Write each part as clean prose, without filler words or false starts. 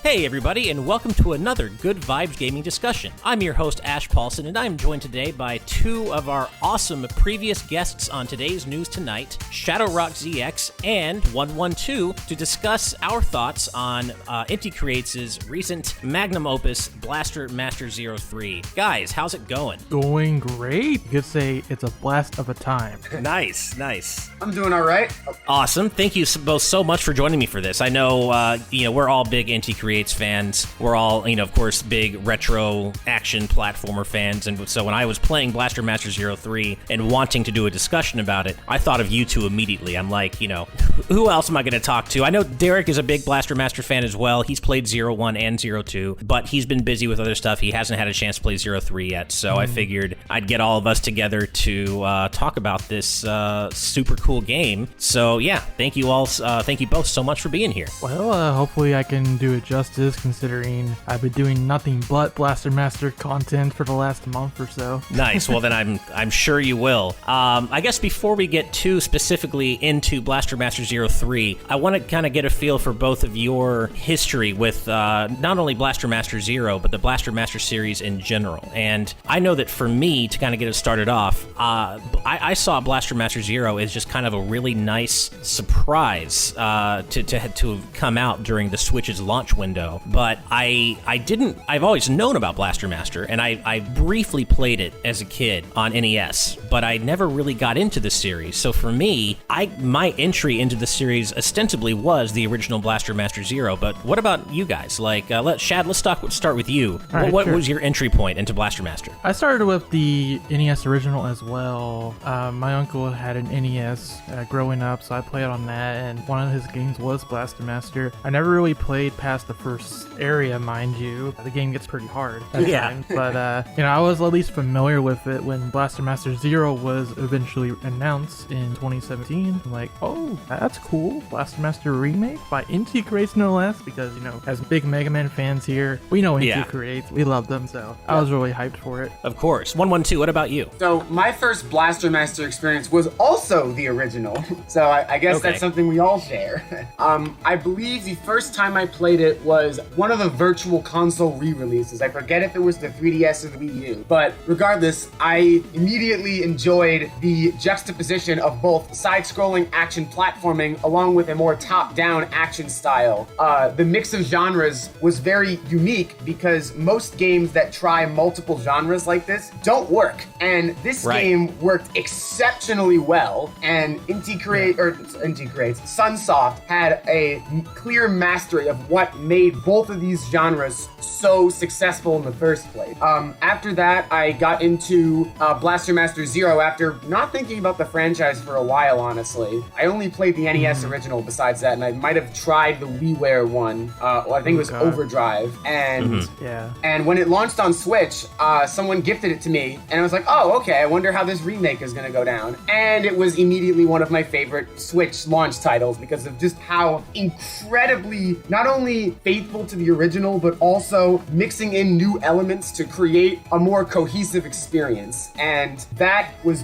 Hey everybody, and welcome to another Good Vibes Gaming discussion. I'm your host, Ash Paulson, and I'm joined today by two of our awesome previous guests on today's News Tonight, ShadowRockZX and OneOneTwo, to discuss our thoughts on Inti Creates' recent magnum opus, Blaster Master 03. Guys, how's it going? Going great. You could say it's a blast of a time. Nice. I'm doing all right. Awesome. Thank you both so much for joining me for this. I know, we're all big Inti Creates fans. We're all, of course, big retro action platformer fans. And so when I was playing Blaster Master 03 and wanting to do a discussion about it, I thought of you two immediately. I'm like, who else am I going to talk to? I know Derek is a big Blaster Master fan as well. He's played 01 and 02, but he's been busy with other stuff. He hasn't had a chance to play 03 yet. So I figured I'd get all of us together to talk about this super cool game. So yeah, thank you all. Thank you both so much for being here. Well, hopefully I can do it justice, considering I've been doing nothing but Blaster Master content for the last month or so. Nice. Well, then I'm sure you will. I guess before we get too specifically into Blaster Master 03, I want to kind of get a feel for both of your history with not only Blaster Master 0, but the Blaster Master series in general. And I know that for me, to kind of get it started off, I saw Blaster Master 0 as just kind of a really nice surprise to come out during the Switch's launch window. But I've always known about Blaster Master, and I briefly played it as a kid on NES, but I never really got into the series. So for me, my entry into the series ostensibly was the original Blaster Master 0. But what about you guys? Let's start with you. What was your entry point into Blaster Master? I started with the NES original as well. My uncle had an NES growing up, so I played on that, and one of his games was Blaster Master. I never really played past the first area, mind you. The game gets pretty hard at times, but I was at least familiar with it when Blaster Master 0 was eventually announced in 2017. I'm like, oh, that's cool. Blaster Master remake by Inti Creates, no less, because as big Mega Man fans here, we know Inti Creates. We love them, so I was really hyped for it. Of course. OneOneTwo, what about you? So my first Blaster Master experience was also the original, so I guess that's something we all share. I believe the first time I played it was one of the Virtual Console re-releases. I forget if it was the 3DS or the Wii U, but regardless, I immediately enjoyed the juxtaposition of both side-scrolling action platforming along with a more top-down action style. The mix of genres was very unique because most games that try multiple genres like this don't work, and this game worked exceptionally well, and Inti Creates, Sunsoft had a clear mastery of what made both of these genres so successful in the first place. After that, I got into Blaster Master 0 after not thinking about the franchise for a while, honestly. I only played the NES original besides that, and I might have tried the WiiWare one. I think it was Overdrive. And and when it launched on Switch, someone gifted it to me, and I was like, oh, okay, I wonder how this remake is going to go down. And it was immediately one of my favorite Switch launch titles because of just how incredibly not only faithful to the original, but also mixing in new elements to create a more cohesive experience. And that was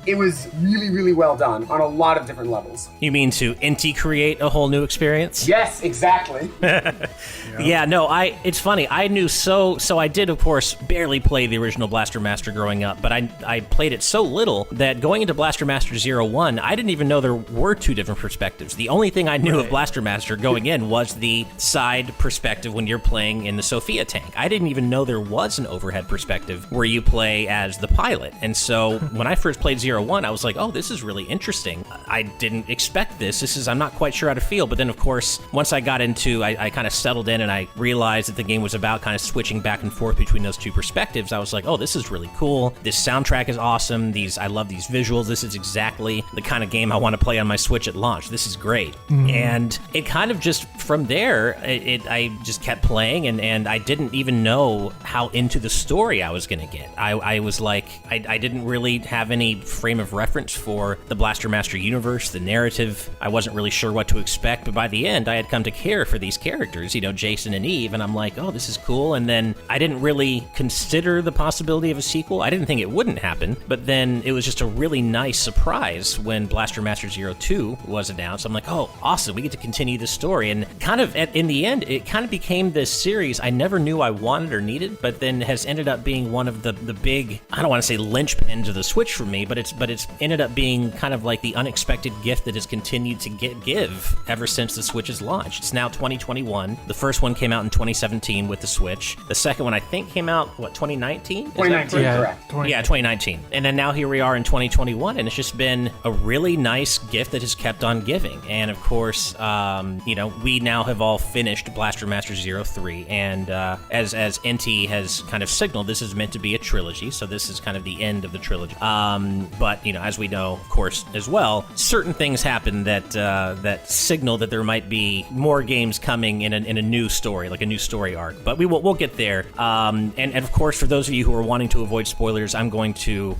it was really, really well done on a lot of different levels. You mean to Inti create a whole new experience? Yes, exactly. It's funny. I knew so I did, of course, barely play the original Blaster Master growing up, but I played it so little that going into Blaster Master 01, I didn't even know there were two different perspectives. The only thing I knew of Blaster Master going in was the side perspective when you're playing in the Sophia tank. I didn't even know there was an overhead perspective where you play as the pilot. And so when I first played 01, I was like, oh, this is really interesting. I didn't expect this. I'm not quite sure how to feel. But then, of course, once I got into, I kind of settled in and I realized that the game was about kind of switching back and forth between those two perspectives. I was like, oh, this is really cool. This soundtrack is awesome. I love these visuals. This is exactly the kind of game I want to play on my Switch at launch. This is great. And it kind of just, from there, I just kept playing and I didn't even know how into the story I was going to get. I was like, I didn't really have any frame of reference for the Blaster Master universe, the narrative. I wasn't really sure what to expect, but by the end, I had come to care for these characters, Jason and Eve, and I'm like, oh, this is cool. And then I didn't really consider the possibility of a sequel. I didn't think it wouldn't happen, but then it was just a really nice surprise when Blaster Master 02 was announced. I'm like, oh, awesome, we get to continue the story. And kind of in the end, it kind of became this series I never knew I wanted or needed, but then has ended up being one of the big, I don't want to say linchpins of the Switch for me, but it's ended up being kind of like the unexpected gift that has continued to give ever since the Switch's launch. It's now 2021. The first one came out in 2017 with the Switch. The second one I think came out, 2019? 2019, correct. Yeah, 2019. And then now here we are in 2021, and it's just been a really nice gift that has kept on giving. And of course, we now have all finished Blaster Master Zero 3, and as Inti has kind of signaled, this is meant to be a trilogy, so this is kind of the end of the trilogy. But as we know, of course, as well, certain things happen that signal that there might be more games coming in a new story, like a new story arc. But we'll get there. And of course, for those of you who are wanting to avoid spoilers, I'm going to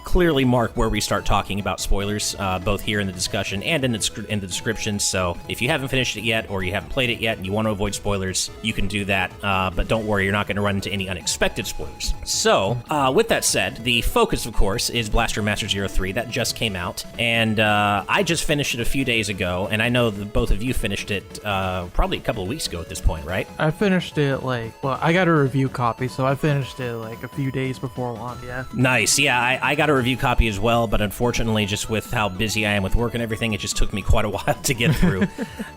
clearly mark where we start talking about spoilers, both here in the discussion and in the description. So if you haven't finished it yet, or you haven't played it yet, and you want to avoid spoilers, you can do that. But don't worry, you're not going to run into any unexpected spoilers. So with that said, the focus, of course, is Blaster Master Zero 3. That just came out, and I just finished it a few days ago, and I know that both of you finished it probably a couple of weeks ago at this point, right? I finished it I got a review copy, so I finished it like a few days before launch, yeah. Nice, yeah, I got a review copy as well, but unfortunately, just with how busy I am with work and everything, it just took me quite a while to get through.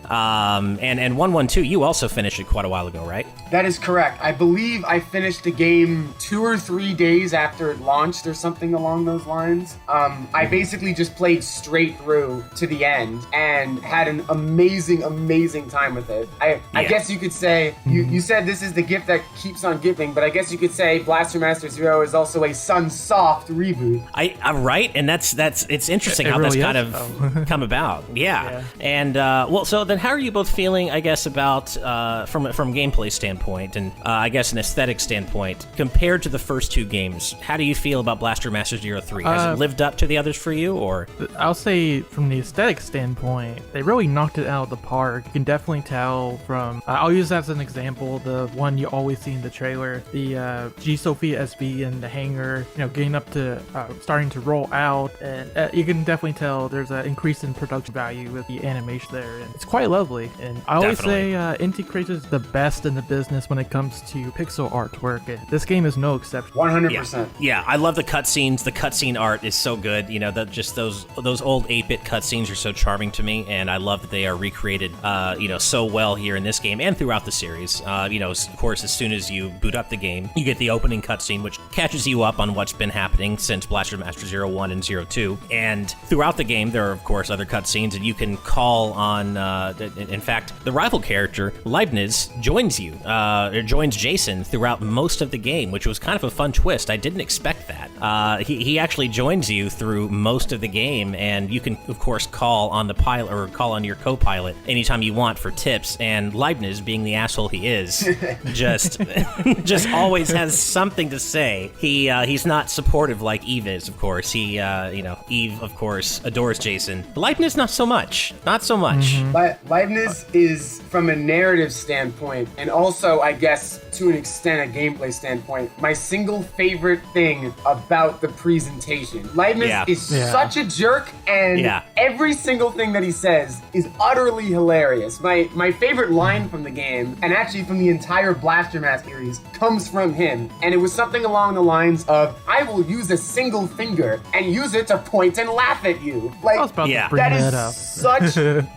And OneOneTwo, you also finished it quite a while ago, right? That is correct. I believe I finished the game 2 or 3 days after it launched or something along those lines. I basically just played straight through to the end and had an amazing time with it. I guess you could say, you said this is the gift that keeps on giving, but I guess you could say Blaster Master Zero is also a Sunsoft reboot. Right, and it's interesting how really that's kind of come about. Yeah. And so then how are you both feeling, I guess, about from gameplay standpoint and I guess an aesthetic standpoint compared to the first two games? How do you feel about Blaster Master Zero 3? Has it lived up to the others for you, or? I'll say from the aesthetic standpoint, they really knocked it out of the park. You can definitely tell from, I'll use that as an example, the one you always see in the trailer, the G Sophia SB in the hangar, getting up to starting to roll out, and you can definitely tell there's an increase in production value with the animation there, and it's quite lovely. And I always say Inti Creates is the best in the business when it comes to pixel artwork, and this game is no exception. 100%. Yeah, I love the cutscenes. The cutscene art is so good. Just those old 8-bit cutscenes are so charming to me, and I love that they are recreated, so well here in this game and throughout the series. Of course, as soon as you boot up the game, you get the opening cutscene, which catches you up on what's been happening since Blaster Master Zero 1 and Zero 2. And throughout the game, there are, of course, other cutscenes, and you can call on, in fact, the rival character, Leibniz, joins Jason throughout most of the game, which was kind of a fun twist. I didn't expect that. He actually joins you through most of the game, and you can, of course, call on the pilot or call on your co-pilot anytime you want for tips. And Leibniz, being the asshole he is, just always has something to say. He's not supportive like Eve is, of course. Eve, of course, adores Jason. Leibniz, not so much. Not so much. Mm-hmm. Leibniz is, from a narrative standpoint, and also, I guess, to an extent, a gameplay standpoint, my single favorite thing about the presentation. Leibniz is such a jerk, and every single thing that he says is utterly hilarious. My favorite line from the game, and actually from the entire Blaster Master series, comes from him, and it was something along the lines of, "I will use a single finger and use it to point and laugh at you." I was about to bring that up.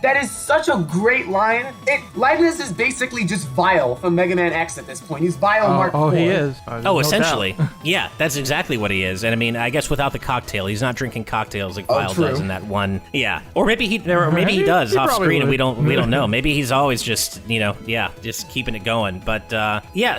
That is such a great line. Leibniz is basically just Vile from Mega Man X at this point. He's Vile Mark IV. He is. Essentially. Yeah, that's exactly what he is. And I mean, I guess without the cocktail, he's not drinking cocktails like Vile does in that one. Yeah. Or maybe he does off screen, and we don't know. Maybe he's always just, just keeping it going. But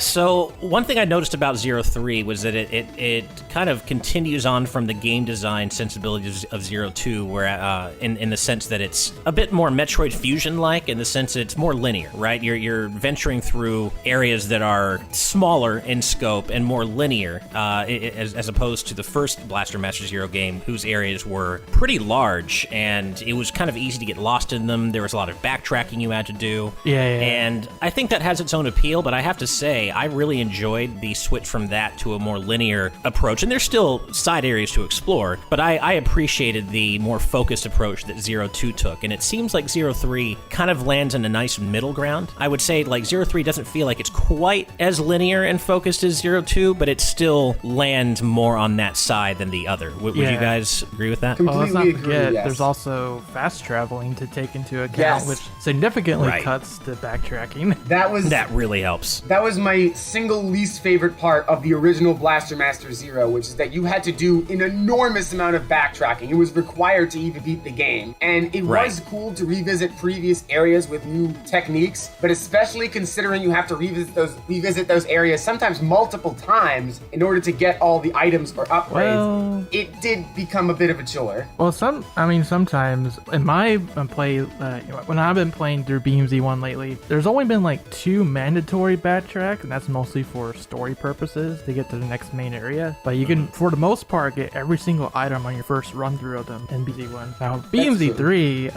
so one thing I noticed about Zero 3 was that it kind of continues on from the game design sensibilities of Zero 2, where in the sense that it's a bit more Metroid Fusion-like, in the sense that it's more linear, right? You're venturing through areas that are smaller in scope and more linear, as opposed opposed to the first Blaster Master Zero game, whose areas were pretty large, and it was kind of easy to get lost in them. There was a lot of backtracking you had to do. Yeah. And I think that has its own appeal, but I have to say, I really enjoyed the switch from that to a more linear approach. And there's still side areas to explore, but I appreciated the more focused approach that Zero 2 took. And it seems like Zero 3 kind of lands in a nice middle ground. I would say, like, Zero 3 doesn't feel like it's quite as linear and focused as Zero 2, but it still lands more on that side than the other. Would you guys agree with that? Well, let's not Completely forget, agree, yes. there's also fast traveling to take into account, Yes. which significantly Right. cuts the backtracking. That really helps. That was my single least favorite part of the original Blaster Master Zero, which is that you had to do an enormous amount of backtracking. It was required to even beat the game. And it Right. was cool to revisit previous areas with new techniques, but especially considering you have to revisit those areas sometimes multiple times in order to get all the items or upgrades, Well- it did become a bit of a chore. Well, sometimes in my play, when I've been playing through BMZ1 lately, there's only been like 2 mandatory backtracks, and that's mostly for story purposes to get to the next main area. But you can, for the most part, get every single item on your first run through of them in BZ1. Now, BMZ3,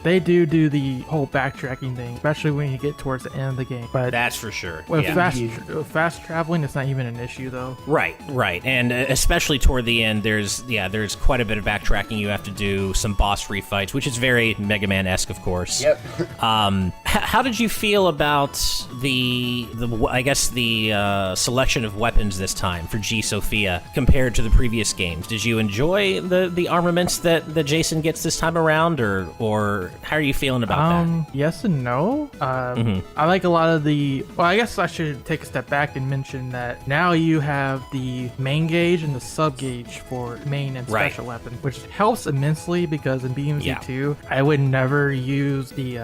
they do the whole backtracking thing, especially when you get towards the end of the game. But That's for sure. with Yeah. fast traveling, it's not even an issue though. Right. And especially toward the end, there's quite a bit of backtracking you have to do, some boss refights, which is very Mega Man-esque, of course. Yep. How did you feel about the selection of weapons this time for G Sophia compared to the previous games? Did you enjoy the armaments that Jason gets this time around, or how are you feeling about that? Yes and no. I like a lot of well, I guess I should take a step back and mention that now you have the main gauge and the sub gauge for main and Right. special weapon, which helps immensely because in BMZ2, I would never use the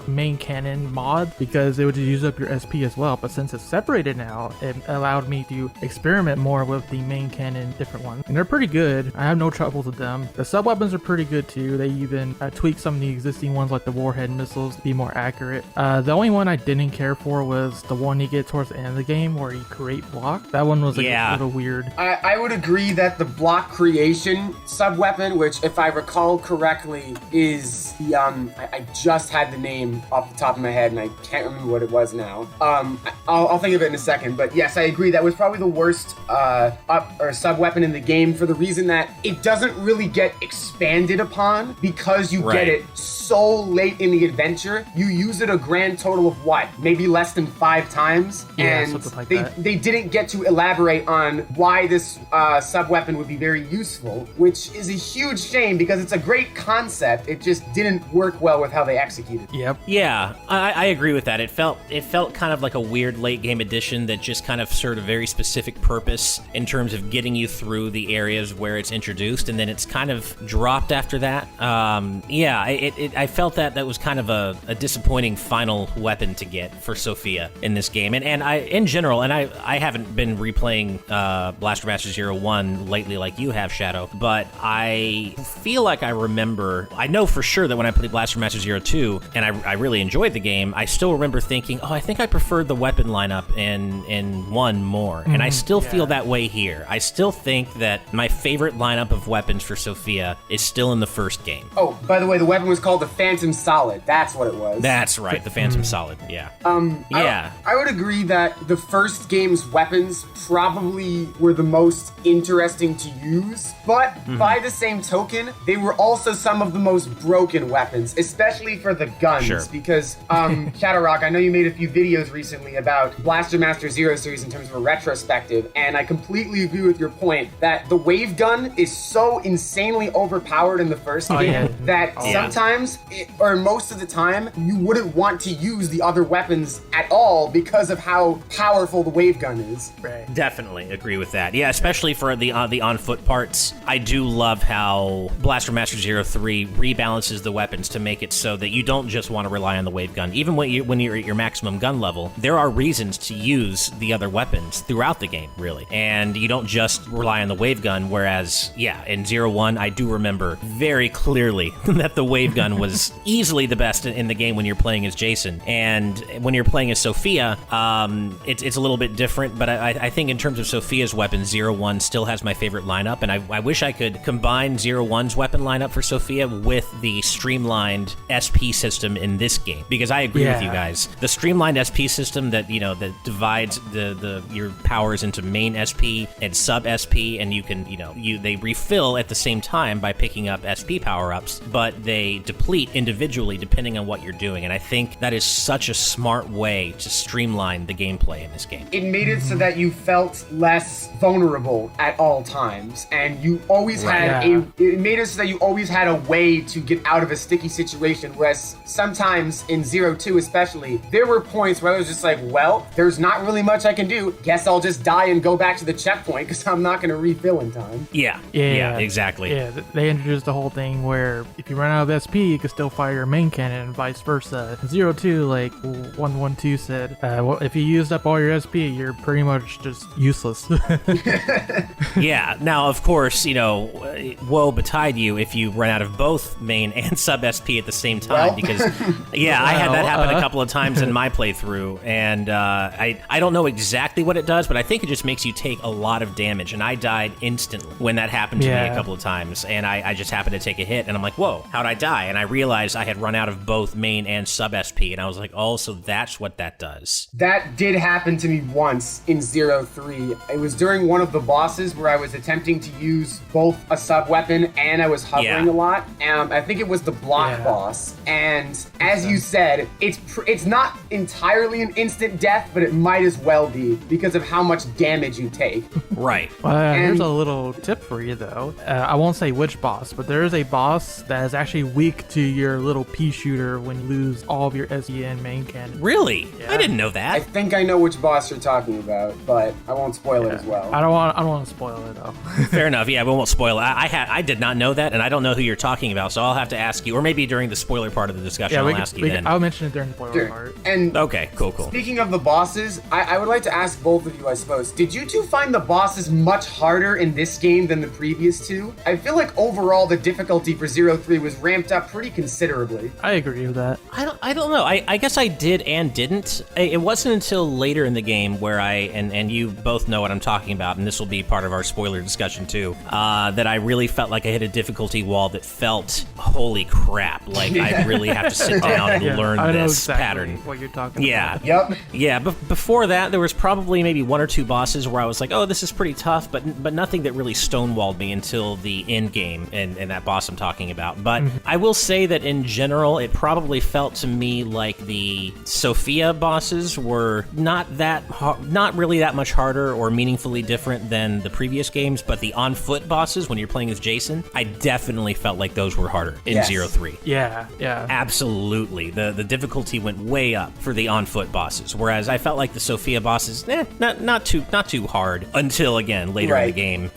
main cannon mod because it would use up your SP as well. But since it's separated now, it allowed me to experiment more with the main cannon, different ones, and they're pretty good. I have no troubles with them. The sub weapons are pretty good too. They even tweak some of the existing ones like the warhead missiles to be more accurate. The only one I didn't care for was the one you get towards the end of the game where you create block. That one was a little weird. I would agree that the block creation sub-weapon, which if I recall correctly is the, I just had the name off the top of my head and I can't remember what it was now. I'll think of it in a second, but yes, I agree. That was probably the worst sub-weapon in the game for the reason that it doesn't really get expanded upon because you get it so late in the adventure. You use it a grand total of what? Maybe less than 5 times? Yeah, and something like that. They didn't get to elaborate on why this sub-weapon would be very useful, which is a huge shame because it's a great concept. It just didn't work well with how they executed. Yep. Yeah, I agree with that. It felt kind of like a weird late game addition that just kind of served a very specific purpose in terms of getting you through the areas where it's introduced, and then it's kind of dropped after that. I felt that was kind of a disappointing final weapon to get for Sophia in this game, and I haven't been replaying Blaster Master Zero 1 lately like you have, Shadow, but I feel like I know for sure that when I played Blaster Master Zero 2 and I really enjoyed the game, I still remember thinking, I think I preferred the weapon lineup in 1 more, and I still feel that way here. I still think that my favorite lineup of weapons for Sophia is still in the first game. Oh, by the way, the weapon was called the Phantom Solid. That's what it was. That's right, the Phantom Solid, yeah. I would agree that the first game's weapons probably were the most interesting to use, but by the same token, they were also some of the most broken weapons, especially for the guns. Sure. Because, ShadowRock, I know you made a few videos recently about Blaster Master Zero series in terms of a retrospective, and I completely agree with your point that the wave gun is so insanely overpowered in the first game that sometimes, or most of the time, you wouldn't want to use the other weapons at all because of how powerful the wave gun is. Right. Definitely agree with that. Yeah, especially for the on-foot parts. I do love how Blaster Master Zero 3 rebalances the weapons to make it so that you don't just want to rely on on the wave gun. Even when you're at your maximum gun level, there are reasons to use the other weapons throughout the game, really. And you don't just rely on the wave gun, whereas, yeah, in 0-1, I do remember very clearly that the wave gun was easily the best in the game when you're playing as Jason. And when you're playing as Sophia, it's a little bit different, but I think in terms of Sophia's weapon, 0-1 still has my favorite lineup, and I wish I could combine 0-1's weapon lineup for Sophia with the streamlined SP system in this game, because I agree with you guys. The streamlined SP system that divides your powers into main SP and sub SP, and you can they refill at the same time by picking up SP power-ups, but they deplete individually depending on what you're doing, and I think that is such a smart way to streamline the gameplay in this game. It made it so that you felt less vulnerable at all times, and you always it made it so that you always had a way to get out of a sticky situation, whereas sometimes in 0-2 especially, there were points where I was just like, well, there's not really much I can do. Guess I'll just die and go back to the checkpoint because I'm not going to refill in time. Yeah, exactly. Yeah, they introduced the whole thing where if you run out of SP, you can still fire your main cannon and vice versa. 0-2, like OneOneTwo said, well, if you used up all your SP, you're pretty much just useless. Yeah, now, of course, woe betide you if you run out of both main and sub SP at the same time, because, I had that happen a couple of times in my playthrough, and I don't know exactly what it does, but I think it just makes you take a lot of damage, and I died instantly when that happened to me a couple of times, and I just happened to take a hit, and I'm like, whoa, how'd I die? And I realized I had run out of both main and sub SP, and I was like, oh, so that's what that does. That did happen to me once in 0-3. It was during one of the bosses where I was attempting to use both a sub weapon and I was hovering a lot. I think it was the block boss. And as you said, it's not entirely an instant death, but it might as well be because of how much damage you take. Right. Here's a little tip for you, though. I won't say which boss, but there is a boss that is actually weak to your little pea shooter when you lose all of your SP and main cannon. Really? Yeah. I didn't know that. I think I know which boss you're talking about, but I won't spoil it as well. I don't want to spoil it though. Fair enough. Yeah, we won't spoil it. I did not know that, and I don't know who you're talking about, so I'll have to ask you, or maybe during the spoiler part of the discussion, I'll ask you then. I'll mention it during the spoiler part. And okay, cool. Speaking of the bosses, I would like to ask both of you, I suppose, did you two find the bosses much harder in this game than the previous two? I feel like overall the difficulty for 0-3 was ramped up pretty considerably. I agree with that. I don't know. I guess I did and didn't. It wasn't until later in the game where and you both know what I'm talking about, and this will be part of our spoiler discussion too, that I really felt like I hit a difficulty wall that felt, holy crap, like I really have to sit down and learn I know this exactly pattern. what you're talking about. Yep. Yeah, but before that, there was probably maybe one or two bosses where I was like, oh, this is pretty tough, but nothing that really stonewalled me until the end game and that boss I'm talking about. But I will say that in general, it probably felt to me like the Sophia bosses were not really that much harder or meaningfully different than the previous games, but the on-foot bosses, when you're playing as Jason, I definitely felt like those were harder in 0-3. Yeah. Absolutely. The difficulty went way up for the on-foot bosses, whereas I felt like the Sophia bosses, not too hard until, again, later in the game.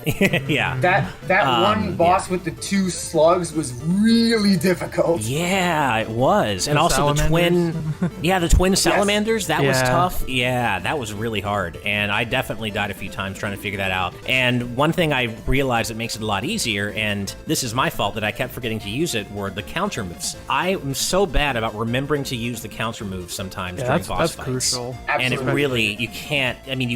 Yeah. That one boss with the two slugs was really difficult. Yeah, it was. And also the twin salamanders, that was tough. Yeah, that was really hard. And I definitely died a few times trying to figure that out. And one thing I realized that makes it a lot easier, and this is my fault that I kept forgetting to use it, were the counter moves. I am so bad about remembering to use the counter moves sometimes during boss fights. That's crucial. And it really, you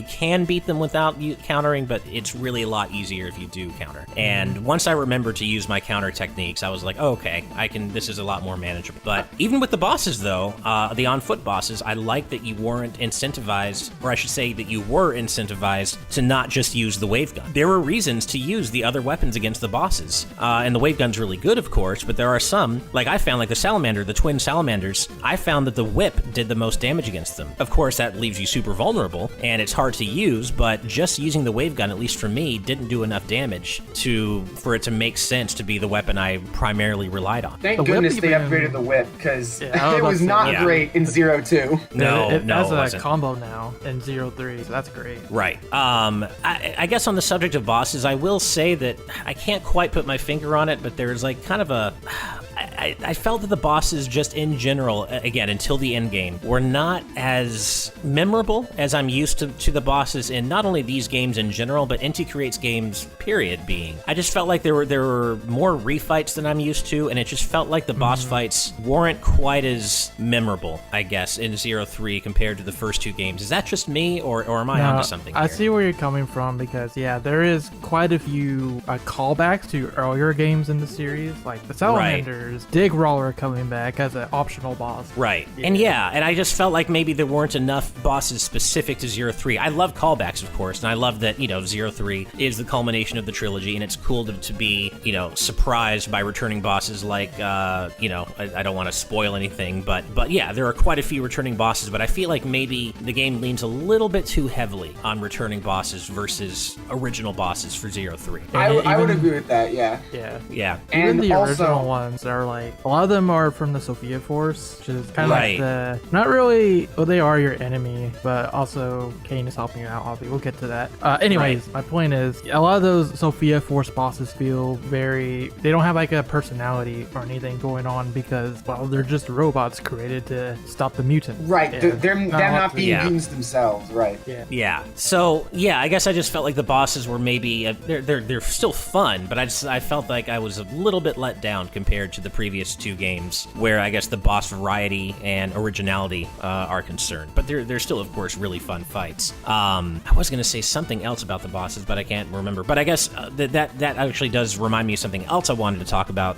can beat them without countering, but it's really a lot easier if you do counter. And once I remembered to use my counter techniques, I was like, oh, okay, this is a lot more manageable. But even with the bosses, though, the on-foot bosses, I like that you weren't incentivized, or I should say that you were incentivized to not just use the wave gun. There were reasons to use the other weapons against the bosses. And the wave gun's really good, of course, but there are some, like I found, like the twin salamanders, I found that the whip did the most damage against them. Of course, that leaves you super vulnerable, and it's hard to use, but just using the wave gun, at least for me, didn't do enough damage for it to make sense to be the weapon I primarily relied on. Thank goodness they upgraded the whip, because it was not great in 0-2. No, it has wasn't. a combo now in 0-3, so that's great. Right. I guess on the subject of bosses, I will say that I can't quite put my finger on it, but there's like kind of I felt that the bosses just in general, again, until the end game, were not as memorable as I'm used to the bosses in not only these games in general, but Inti Creates games, period, being. I just felt like there were more refights than I'm used to, and it just felt like the boss fights weren't quite as memorable, I guess, in 03 compared to the first two games. Is that just me, or am I onto something here? I see where you're coming from, because, yeah, there is quite a few callbacks to earlier games in the series, like the Salamanders, Dig Roller coming back as an optional boss. Right. Yeah. And I just felt like maybe there weren't enough bosses specific to 03. I love callbacks, of course, and I love that, 03 is the culmination of the trilogy, and it's cool to be, surprised by returning bosses like, I don't want to spoil anything, but yeah, there are quite a few returning bosses, but I feel like maybe the game leans a little bit too heavily on returning bosses versus original bosses for 03. I would agree with that, yeah. Yeah. And even the also, original ones are like, a lot of them are from the Sophia Force, which is kind of like not really, well, they are your enemy, but also Kane is helping you out, obviously. We'll get to that. Anyways, my point is, a lot of those Sophia Force bosses feel they don't have like a personality or anything going on, because, well, they're just robots created to stop the mutant. Right, they're not being mutants themselves, right. Yeah. So, yeah, I guess I just felt like the bosses were maybe, they're still fun, but I felt like I was a little bit let down compared to the previous two games, where I guess the boss variety and originality are concerned. But they're still, of course, really fun fights. I was going to say something else about the bosses, but I can't remember. But I guess that actually does remind me of something else I wanted to talk about.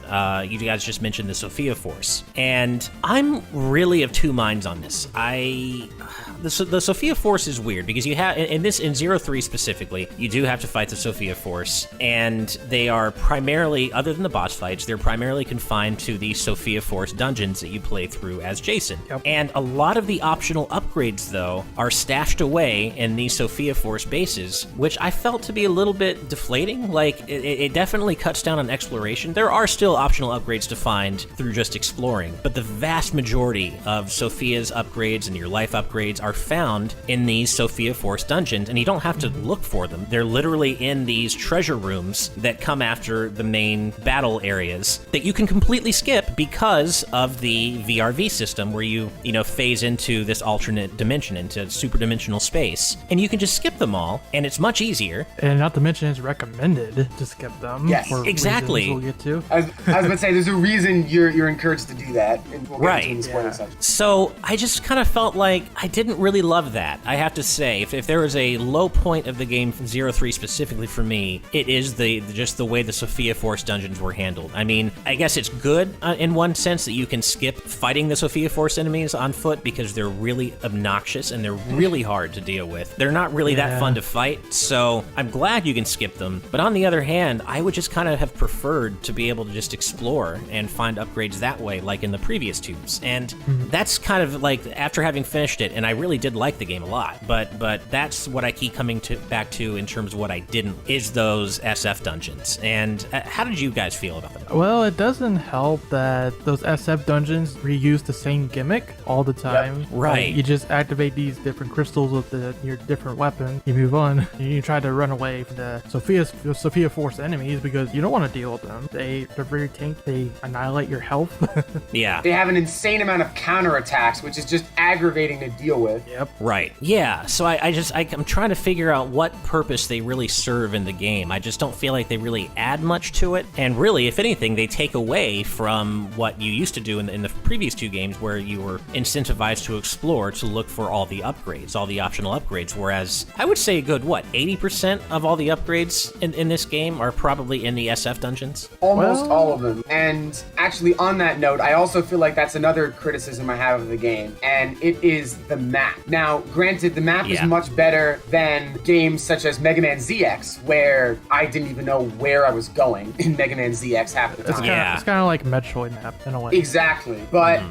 You guys just mentioned the Sophia Force, and I'm really of two minds on this. The Sophia Force is weird, because you have, in 03 specifically, you do have to fight the Sophia Force, and they are primarily, other than the boss fights, they're primarily confined to the Sophia Force dungeons that you play through as Jason. Yep. And a lot of the optional upgrades, though, are stashed away in these Sophia Force bases, which I felt to be a little bit deflating. Like, it definitely cuts down on exploration. There are still optional upgrades to find through just exploring, but the vast majority of Sophia's upgrades and your life upgrades are found in these Sophia Force dungeons, and you don't have to look for them. They're literally in these treasure rooms that come after the main battle areas that you can completely skip because of the VRV system, where you phase into this alternate dimension, into super dimensional space, and you can just skip them all, and it's much easier. And not to mention, it's recommended to skip them. Yes, for exactly. We'll get to. I was about to say, there's a reason you're encouraged to do that. And we'll get into the spoiler Yeah. section. So I just kind of felt like I didn't really love that. I have to say, if there was a low point of the game from 03 specifically for me, it is just the way the Sophia Force dungeons were handled. I mean, I guess it's good in one sense that you can skip fighting the Sophia Force enemies on foot, because they're really obnoxious and they're really hard to deal with. They're not really that fun to fight, so I'm glad you can skip them. But on the other hand, I would just kind of have preferred to be able to just explore and find upgrades that way, like in the previous tubes. And that's kind of like, after having finished it, and I really did like the game a lot, but that's what I keep coming back to in terms of what I didn't, is those SF dungeons. And how did you guys feel about them? Well, it doesn't help that those SF dungeons reuse the same gimmick all the time. Yep. Right. Like, you just activate these different crystals with your different weapon. You move on, and you try to run away from the Sophia Force enemies, because you don't want to deal with them. They're very tank. They annihilate your health. Yeah. They have an insane amount of counterattacks, which is just aggravating to deal with. Yep. Right. Yeah. So I'm trying to figure out what purpose they really serve in the game. I just don't feel like they really add much to it. And really, if anything, they take away from what you used to do in the previous two games, where you were incentivized to explore, to look for all the upgrades, all the optional upgrades. Whereas I would say a good, 80% of all the upgrades in this game are probably in the SF dungeons? Almost all of them. And actually, on that note, I also feel like that's another criticism I have of the game, and it is the map. Now, granted, the map is much better than games such as Mega Man ZX, where I didn't even know where I was going in Mega Man ZX half the time. It's kind of like Metroid map in a way. Exactly. But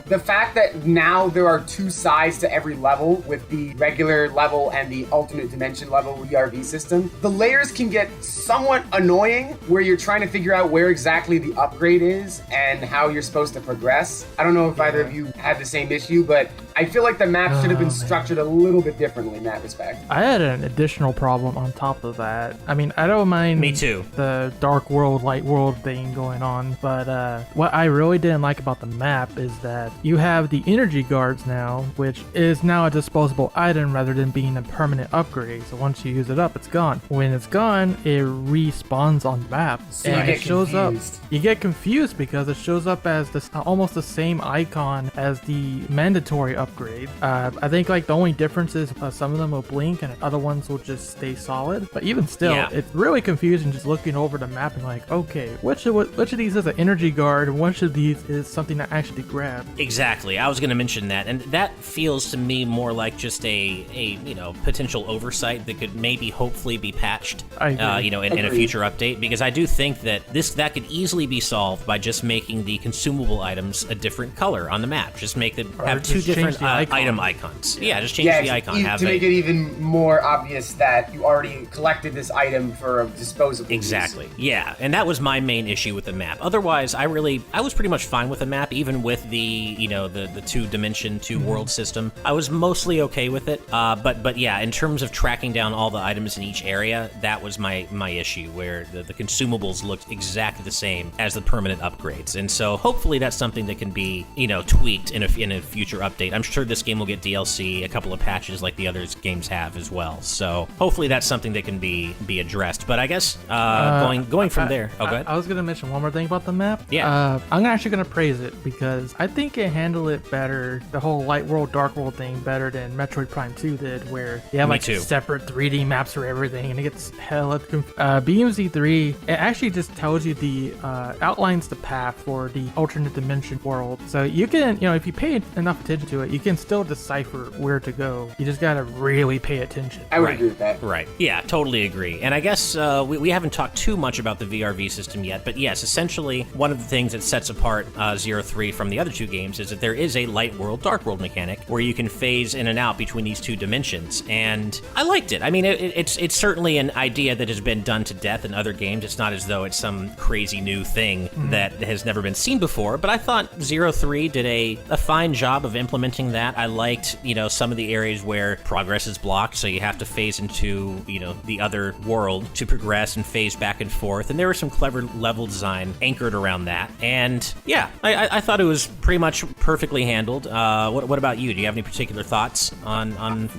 the fact that now there are two sides to every level, with the regular level and the alternate dimension level VRV system, the layers can get somewhat annoying, where you're trying to figure out where exactly the upgrade is and how you're supposed to progress. I don't know if either of you had the same issue, but I feel like the map should have been structured a little bit differently in that respect. I had an additional problem on top of that. I mean, I don't mind Me too. the dark world, light world thing going on, but what I really didn't like about the map is that you have the energy guards now, which is now a disposable item rather than being a permanent upgrade. So once you use it up, it's gone. When it's gone, it respawns on the map, So you and get it shows confused. up. You get confused because it shows up as this almost the same icon as the mandatory upgrade. I think like the only difference is some of them will blink and other ones will just stay solid. But even still, it's really confusing just looking over the map and like, okay, which of these is an energy guard and which of these is something to actually grab? Exactly. I was going to mention that, and that feels to me more like just a potential oversight that could maybe hopefully be patched, in a future update, because I do think that that could easily be solved by just making the consumable items a different color on the map. Just make it have two different item icons. Yeah, just change the icon. To make it even more obvious that you already collected this item for a disposable. Exactly. use. Yeah, and that was my main issue with the map. Otherwise, I was pretty much fine with the map, even with the the two-dimension, two-world system. I was mostly okay with it. But yeah, in terms of tracking down all the items in each area, that was my issue, where the consumables looked exactly the same as the permanent upgrades. And so hopefully that's something that can be, tweaked in a future update. I'm sure this game will get DLC, a couple of patches like the other games have as well. So hopefully that's something that can be addressed. But I guess going from there. Oh, go ahead. I was gonna mention one more thing about the map. Yeah. I'm actually gonna praise it because I think it handled it better, the whole light world, dark world thing, better than Metroid Prime 2 did, where you have separate 3D maps for everything, and it gets hella BMZ3. It actually just tells you outlines the path for the alternate dimension world. So you can, if you pay enough attention to it, you can still decipher where to go. You just gotta really pay attention. I would agree with that. Right. Yeah, totally agree. And I guess we haven't talked too much about the VRV system yet, but yes, essentially one of the things that sets apart 03 from the other two games is that there is a light world, dark world mechanic where you can phase in and out between these two dimensions. And I liked it. I mean, it's certainly an idea that has been done to death in other games. It's not as though it's some crazy new thing that has never been seen before, but I thought 03 did a fine job of implementing that. I liked, some of the areas where progress is blocked, so you have to phase into, the other world to progress and phase back and forth. And there was some clever level design anchored around that. And yeah, I thought it was pretty much perfectly handled. What about you? Do you have any particular thoughts on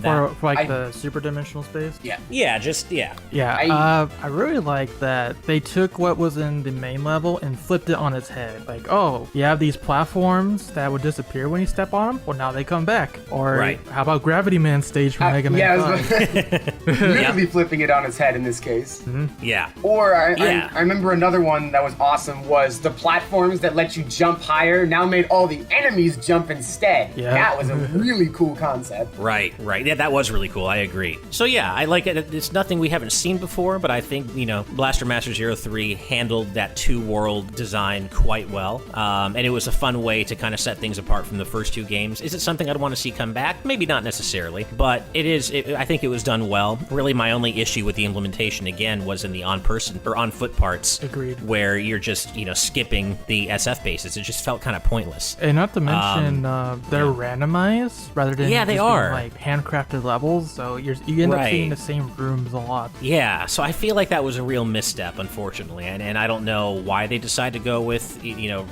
that? For like the super dimensional space? Yeah. Yeah, I really like that they took what was in the main level and flipped it on its head. Like, oh, you have these platforms that would disappear when you step on them? Well, now they come back. Or how about Gravity Man stage from Mega Man 5? Literally flipping it on its head in this case. Yeah. Or I remember another one that was awesome was the platforms that let you jump higher now made all the enemies jump instead. Yeah. That was a really cool concept. Right. Yeah, that was really cool. I agree. So yeah, I like it. It's nothing we haven't seen before, but I think, Blaster Master 03 handled that two-world design quite well. And it was a fun way to kind of set things apart from the first two games. Is it something I'd want to see come back? Maybe not necessarily, but I think it was done well. Really, my only issue with the implementation, again, was in the on-person or on-foot parts. Agreed. Where you're just, skipping the SF bases. It just felt kind of pointless. And not to mention, they're randomized rather than they being, are like handcrafted levels, so you end up seeing the same rooms a lot. Yeah, so I feel like that was a real misstep, unfortunately, and I don't know why they decided to go with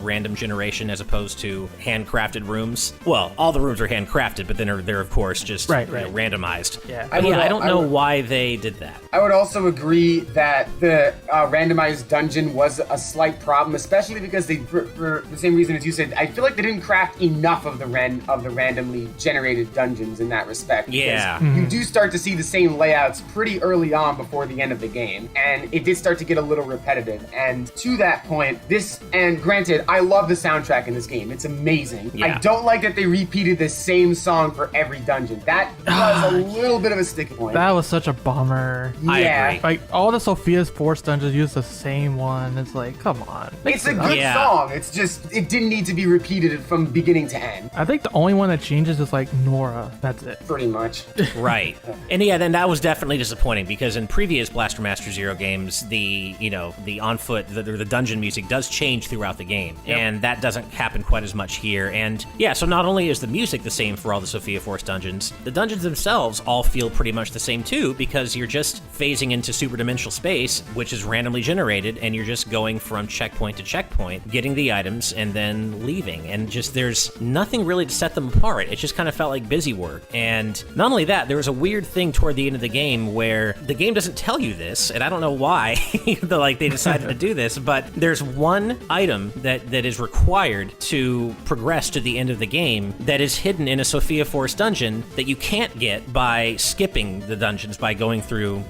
random generation as opposed to handcrafted rooms. Well, all the rooms are handcrafted, but then they're of course just randomized. Yeah, I don't know why they did that. I would also agree that the randomized dungeon was a slight problem, especially because for the same reason as you said, I feel like they didn't craft enough of the randomly generated dungeons in that respect. Yeah. You do start to see the same layouts pretty early on before the end of the game, and it did start to get a little repetitive. And to that point, and granted, I love the soundtrack in this game. It's amazing. Yeah. I don't like that they repeated the same song for every dungeon. That was a little bit of a sticky point. That was such a bummer. I agree. Like, all the Sophia Force dungeons use the same one. It's like, come on. It's a good song. It's just, it didn't need to be repeated from beginning to end. I think the only one that changes is like Nora. That's it. Pretty much. Right. And yeah, then that was definitely disappointing because in previous Blaster Master Zero games, the on foot, the dungeon music does change throughout the game. Yep. And that doesn't happen quite as much here. And yeah, so not only is the music the same for all the Sophia Force dungeons, the dungeons themselves all feel pretty much the same too, because you're just phasing into superdimensional space, which is randomly generated, and you're just going from checkpoint to checkpoint, getting the items, and then leaving. And just there's nothing really to set them apart. It just kind of felt like busy work. And not only that, there was a weird thing toward the end of the game where the game doesn't tell you this, and I don't know why they decided to do this, but there's one item that is required to progress to the end of the game that is hidden in a Sophia Force dungeon that you can't get by skipping the dungeons by going through,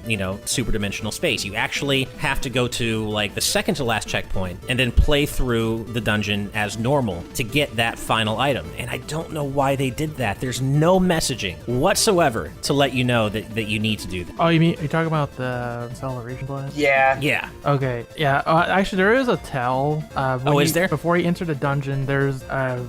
super dimensional space. You actually have to go to like the second to last checkpoint and then play through the dungeon as normal to get that final item. And I don't know why they did that. There's no messaging whatsoever to let you know that you need to do that. Oh, you talking about the acceleration blast? Yeah. Okay. Yeah. Actually, there is a tell. Is there? Before you enter the dungeon, there's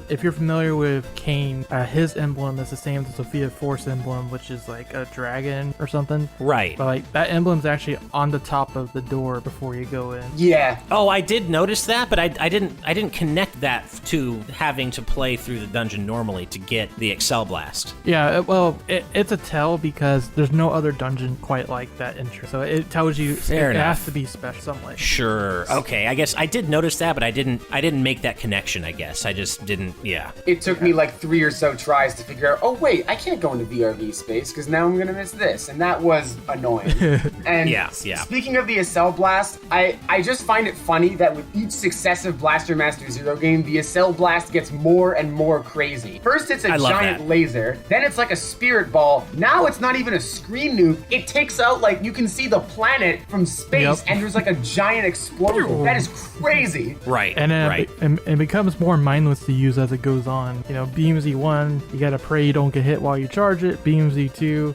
if you're familiar with Cain, his emblem is the same as the Sophia Force emblem, which is like a dragon or something. Right. But like that emblem's actually on the top of the door before you go in. Yeah. Oh, I did notice that, but I didn't connect that to having to play through the dungeon normally to get the Excel Blast. Yeah, well, it's a tell because there's no other dungeon quite like that intro. So it tells you Fair it enough. has to be special some way. Sure. Okay. I guess I did notice that, but I didn't make that connection, I guess. I just didn't. Yeah. It took me like 3 or so tries to figure out, oh wait, I can't go into VRV space because now I'm going to miss this. And that was annoying. And Yeah. speaking of the Accel Blast, I just find it funny that with each successive Blaster Master Zero game, the Accel Blast gets more and more crazy. First it's a giant laser, then it's like a spirit ball, now it's not even a screen nuke, it takes out like you can see the planet from space and there's like a giant explosion. That is crazy. Right. And then right. it becomes more mindless to use as it goes on. BMZ 1, you gotta pray you don't get hit while you charge it. BMZ 2,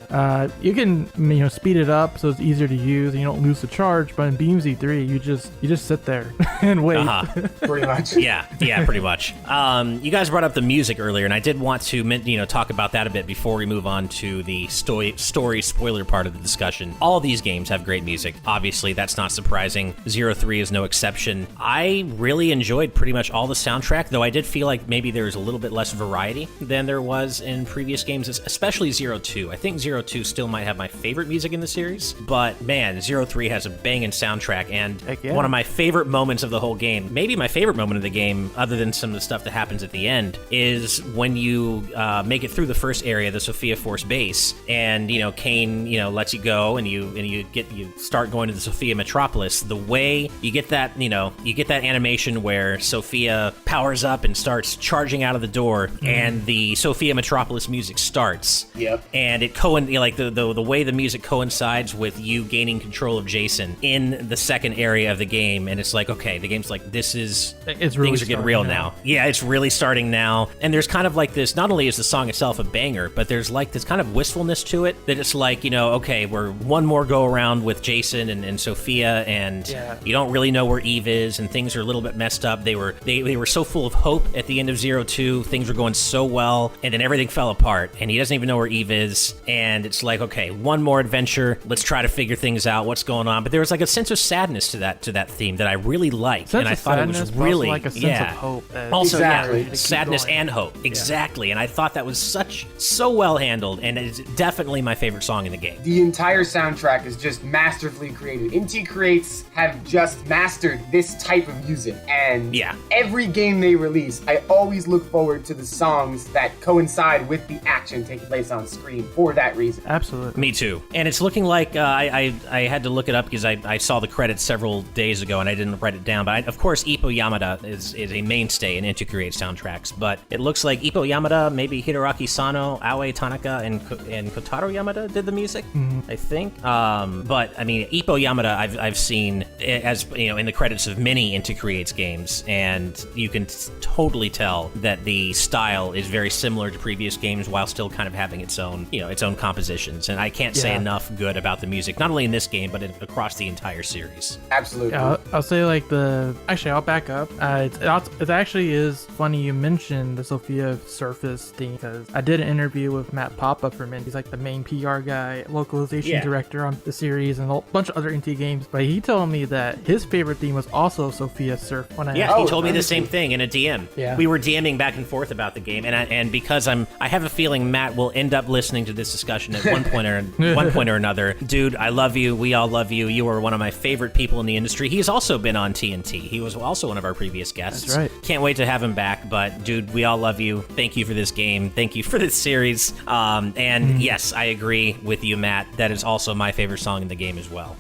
you can speed it up so it's easier to use and you don't lose the charge. But in BMZ 3, you just sit there and wait. Pretty much. Yeah, pretty much. You guys brought up the music earlier, and I did want to talk about that a bit before we move on to the story spoiler part of the discussion. All of these games have great music. Obviously, that's not surprising. 03 is no exception. I really enjoyed pretty much all the soundtrack, though I did feel like maybe there was a little bit less variety than there was in previous games, especially 02. I think 02 still might have my favorite music in the series, but man, 03 has a banging soundtrack, and one of my favorite moments of the whole game, maybe my favorite moment of the game, other than some of the stuff that happens at the end, is when you make it through the first area, the Sophia Force base, and Cain lets you go, and you start going to the Sophia Metropolis. The way you get that animation where Sophia powers up and starts charging out of the door, and the Sophia Metropolis music starts. Yep. And it the way the music coincides with you gaining control of Jason in the second area of the game, and it's like, okay, the game's like, it's really things are getting real now. Yeah, it's really starting now. And there's kind of like this, not only is the song itself a banger, but there's like this kind of wistfulness to it that it's like, okay, we're one more go around with Jason and Sophia, and you don't really know where Eve is, and things are a little bit messed up. They were so full of hope at the end of 02. Things were going so well, and then everything fell apart, and he doesn't even know where Eve is, and it's like, okay, one more adventure. Let's try to figure things out. What's going on? But there was like a sense of sadness to that theme that I really liked, and I thought it was really like a sense of hope. Also, exactly. Sadness and hope. Exactly. And I thought that was so well handled, and it's definitely my favorite song in the game. The entire soundtrack is just masterfully created. Inti Creates have just mastered this type of music, and every game they release, I always look forward to the songs that coincide with the action taking place on screen for that reason. Absolutely. Me too. And it's looking like I had to look it up because I saw the credits several days ago and I didn't write it down. But of course, Ippo Yamada is a mainstay in Inti Creates soundtracks. But it looks like Ippo Yamada, maybe Hideaki Sano, Aoi Tanaka, and Kotaro Yamada did the music, I think. But I mean, Ippo Yamada I've seen as in the credits of many Inti Creates games, and you can totally tell that the style is very similar to previous games while still kind of having its own compositions. And I can't say enough good about the music. not only in this game, but across the entire series. Absolutely. Yeah, I'll say like actually I'll back up. It actually is funny you mentioned the Sophia Surface theme, because I did an interview with Matt Papa from Inti. He's like the main PR guy, localization director on the series, and a bunch of other Inti games. But he told me that his favorite theme was also Sophia Surf. He told me the same thing in a DM. Yeah. We were DMing back and forth about the game, and because I have a feeling Matt will end up listening to this discussion at one point or another. Dude, I love you. We all love you. You are one of my favorite people in the industry. He's also been on TNT. He was also one of our previous guests. That's right. Can't wait to have him back. But dude, we all love you. Thank you for this game. Thank you for this series. Yes, I agree with you, Matt. That is also my favorite song in the game as well.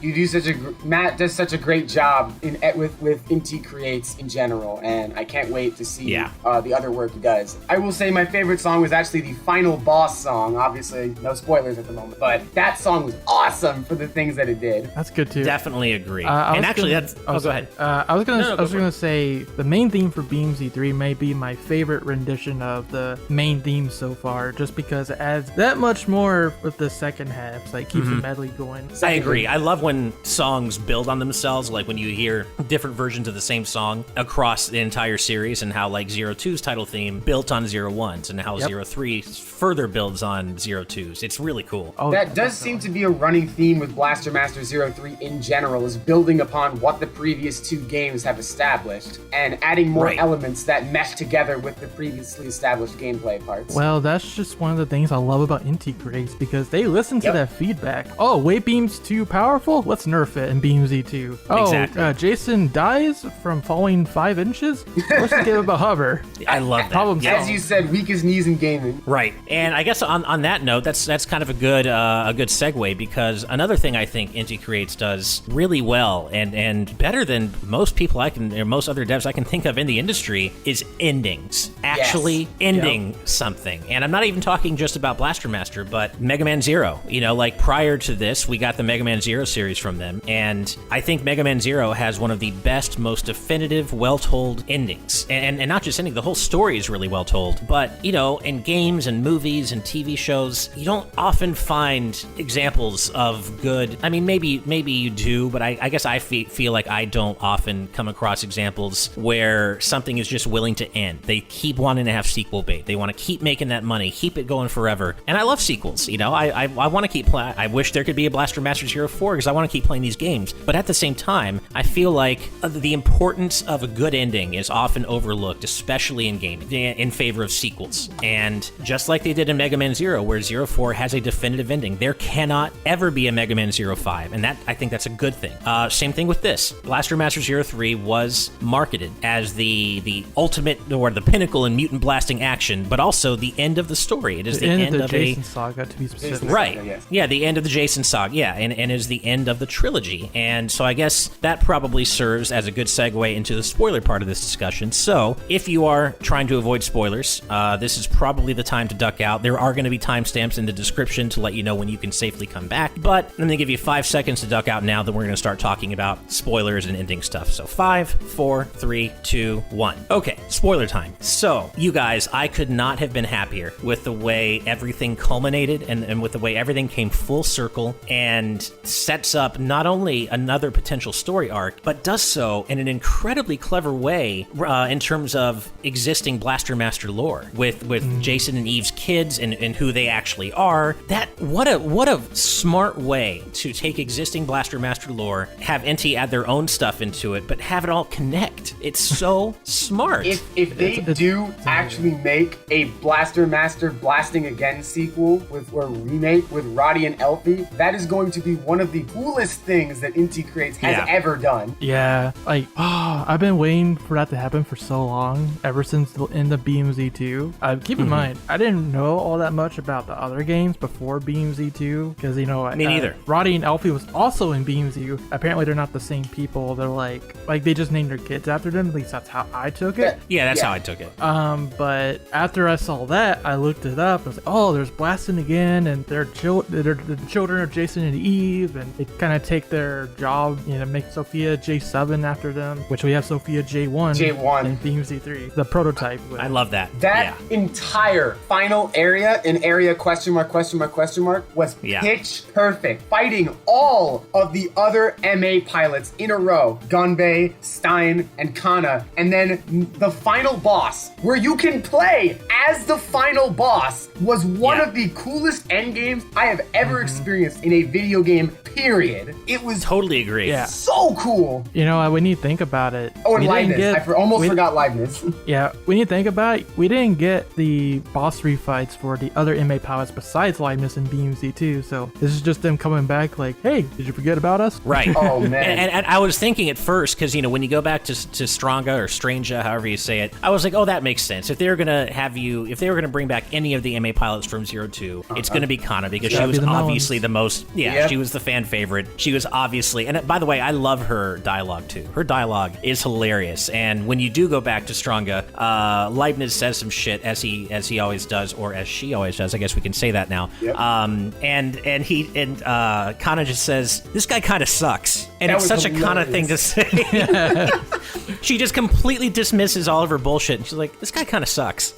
Matt does such a great job with Inti Creates in general, and I can't wait to see the other work he does. I will say my favorite song was actually the final boss song. Obviously, no spoilers at the moment, but that song was awesome for the things that it did. That's good too. Definitely agree. Go ahead. I was gonna say the main theme for Beamsy 3 may be my favorite rendition of the main theme so far, just because it adds that much more with the second half. It's like keeps the medley going. I agree. I love when songs build on themselves, like when you hear different versions of the same song across the entire series, and how like 02's title theme built on 01's, and how 03 further builds on 02's. It's really cool. That does seem to be a running theme with Blaster Master 03 in general, is building upon what the previous two games have established and adding more elements that mesh together with the previously established gameplay parts. Well, that's just one of the things I love about Inti Creates, because they listen to that feedback. Oh, Wave Beam's too powerful? Let's nerf it in Beamsy 2. Oh, exactly. Jason dies from falling 5 inches? Let's give him a hover. I love that. As you said, weakest knees in gaming. Right. And I guess on that note, that's kind of a good segue, because another thing I think Inti Creates does really well, and better than most people or most other devs I can think of in the industry, is endings. Actually ending something. And I'm not even talking just about Blaster Master, but Mega Man Zero. You know, like prior to this, we got the Mega Man Zero series from them, and I think Mega Man Zero has one of the best, most definitive, well-told endings. And not just ending, the whole story is really well told. But, you know, in games and movies and TV shows, you don't often find examples of good. I mean, maybe you do, but I guess I feel like I don't often come across examples where something is just willing to end. They keep wanting to have sequel bait. They want to keep making that money, keep it going forever. And I love sequels. You know, I want to keep playing. I wish there could be a Blaster Master 04, because I want to keep playing these games. But at the same time, I feel like the importance of a good ending is often overlooked, especially in gaming, in favor of sequels. And just like they did in Mega Man Zero, where 04 has a definitive ending, there cannot ever be a Mega Man 05, and I think that's a good thing. Same thing with this. Blaster Master 03 was marketed as the ultimate, or the pinnacle in mutant blasting action, but also the end of the story. It is the end of the Jason saga, to be specific. Right. Yeah, the end of the Jason saga. Yeah, and is the end of the trilogy. And so I guess that probably serves as a good segue into the spoiler part of this discussion. So if you are trying to avoid spoilers, this is probably the time to duck out. There are going to be timestamps in the description to let you know when you can safely come back, but I'm going to give you 5 seconds to duck out now, then we're going to start talking about spoilers and ending stuff. So 5, 4, 3, 2, 1. Okay, spoiler time. So, you guys, I could not have been happier with the way everything culminated and with the way everything came full circle and sets up not only another potential story arc, but does so in an incredibly clever way in terms of existing Blaster Master lore with Jason and Eve's kids and who they actually are. What a smart way to take existing Blaster Master lore, have Inti add their own stuff into it, but have it all connect. It's so smart. If they do actually make a Blaster Master Blasting Again sequel or remake with Roddy and Elfie, that is going to be one of the coolest things that Inti Creates has ever done. Yeah, like, I've been waiting for that to happen for so long, ever since the end of BMZ2. Keep in mind, I didn't know all that much about the other games before BMZ2, because, you know, me neither. Roddy and Elfie was also in BMZ. Apparently, they're not the same people. They're like they just named their kids after them. At least that's how I took it. Yeah, that's how I took it. But after I saw that, I looked it up. I was like, oh, there's Blastin again, and they're the children of Jason and Eve, and they kind of take their job, you know, make Sophia J7 after them, which we have Sophia J1 in BMZ3, the prototype. I love that. That entire final area in area question mark was pitch perfect. fighting all of the other MA pilots in a row, Gunbei, Stein, and Kana, and then the final boss, where you can play as the final boss, was one of the coolest end games I have ever experienced in a video game, period. It was totally agree. Yeah. so cool. You know, when you think about it. Oh, and Leibniz. I almost forgot Leibniz. Yeah, when you think about it, we didn't get the boss fights for the other MA pilots besides Leibniz and BMZ too, so this is just them coming back like, hey, did you forget about us? Right. Oh, man. And I was thinking at first, because, you know, when you go back to Stronga or Stranga, however you say it, I was like, oh, that makes sense. If they were going to bring back any of the MA pilots from 02, it's going to be Kana, because she was obviously the most, she was the fan favorite. She was obviously, and by the way, I love her dialogue too. Her dialogue is hilarious. And when you do go back to Stronga, Leibniz says some shit as he always does, or as she always does. I guess we can say that now. Yep. And Kana just says, "This guy kind of sucks," and it's such a Kana thing to say. She just completely dismisses all of her bullshit, and she's like, "This guy kind of sucks."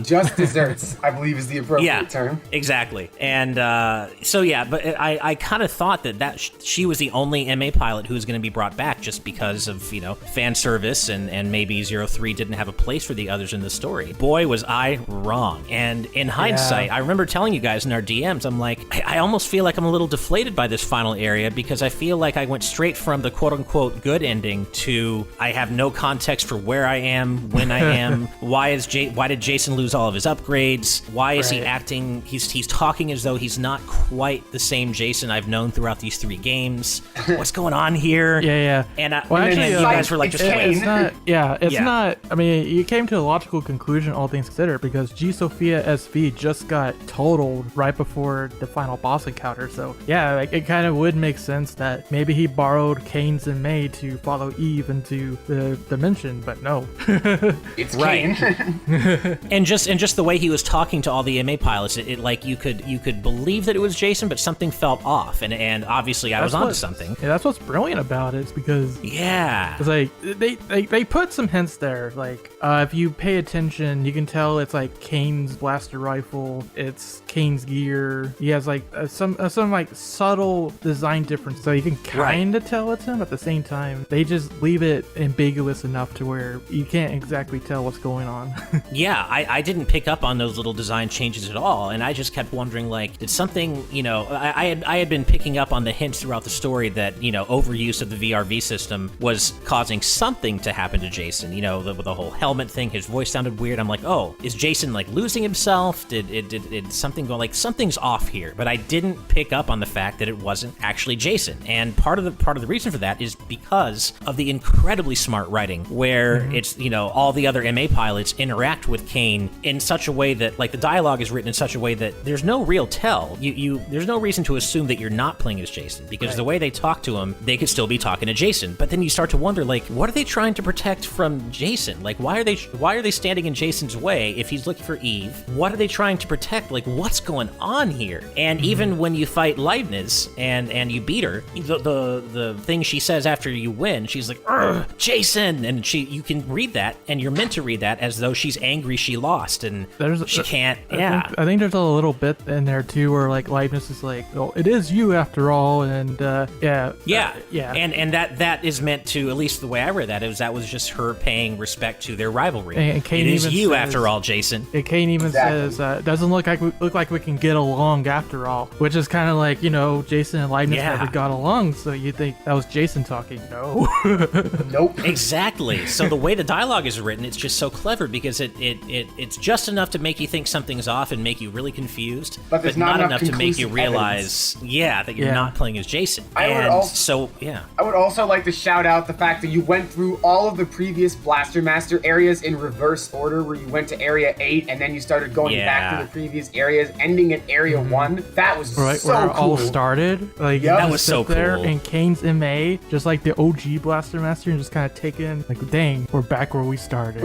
Just desserts, I believe, is the appropriate term. Exactly. And but I kind of thought that she was the only MA pilot who was going to be brought back just because of, you know, fan service, and maybe 03 didn't have a place for the others in the story. Boy, was I wrong. And in hindsight, I remember telling you guys in our DMs, I'm like, I almost feel like I'm a little deflated by this final area, because I feel like I went straight from the quote-unquote good ending to I have no context for where I am, when I am, why did Jason lose all of his upgrades, why is he acting, he's talking as though he's not quite the same Jason I've known throughout these 3 games. What's going on here? Yeah. And you guys were like, just wait. It's not, I mean, you came to a logical conclusion, all things considered, because G Sophia SV just got totaled right before the final boss encounter. So yeah, like, it kind of would make sense that maybe he borrowed Kane's and May to follow Eve into the dimension, but no. It's Kane. and just the way he was talking to all the MA pilots, it like you could believe that it was Jason, but something felt off, and obviously I was onto something. Yeah, that's what's brilliant about it, is because it's like they put some hints there. Like if you pay attention, you can tell it's like Kane's blaster rifle, it's Kane's gear. He has like some like subtle design difference, so you can kind of tell it's him. At the same time, they just leave it ambiguous enough to where you can't exactly tell what's going on. Yeah, I didn't pick up on those little design changes at all, and I just kept wondering, like, did something, you know, I had been picking up on the hints throughout the story that, you know, overuse of the VRV system was causing something to happen to Jason. You know, the whole helmet thing, his voice sounded weird. I'm like, oh, is Jason like losing himself? Did something go, like, something's off here? But I didn't pick up on the fact that it wasn't actually Jason. And part of the reason for that is because of the incredibly smart writing, where it's, you know, all the other MA pilots interact with Kane in such a way that, like, the dialogue is written in such a way that there's no real tell. There's no reason to assume that you're not playing as Jason, because the way they talk to him, they could still be talking to Jason. But then you start to wonder, like, what are they trying to protect from Jason? Like, why are they standing in Jason's way if he's looking for Eve? What are they trying to protect? Like, what's going on here? And even when you fight Leibniz and you beat her, the thing she says after you win, she's like, "Ugh, Jason!" And you can read that, and you're meant to read that as though she's angry she lost, and she can't. I think there's a little bit in there too where, like, Leibniz is like, "Well, it is you after all," and and that is meant to, at least the way I read that was just her paying respect to their rivalry. And Kane it is even you says, after all, Jason. And Kane even says, "Doesn't look like we can get along after all," which is kind of like, you know, Jason and Leibniz never got along, so you think that was Jason talking. No. Nope. Exactly. So the way the dialogue is written, it's just so clever, because it's just enough to make you think something's off and make you really confused, but not enough to make you realize, that you're not playing as Jason. I would also like to shout out the fact that you went through all of the previous Blaster Master areas in reverse order, where you went to Area 8 and then you started going back to the previous areas, ending at Area 1. That was so where it cool. all started. Like, that was so cool. There in Kane's MA, just like the OG Blaster Master, and just kind of taking, like, dang, we're back where we started.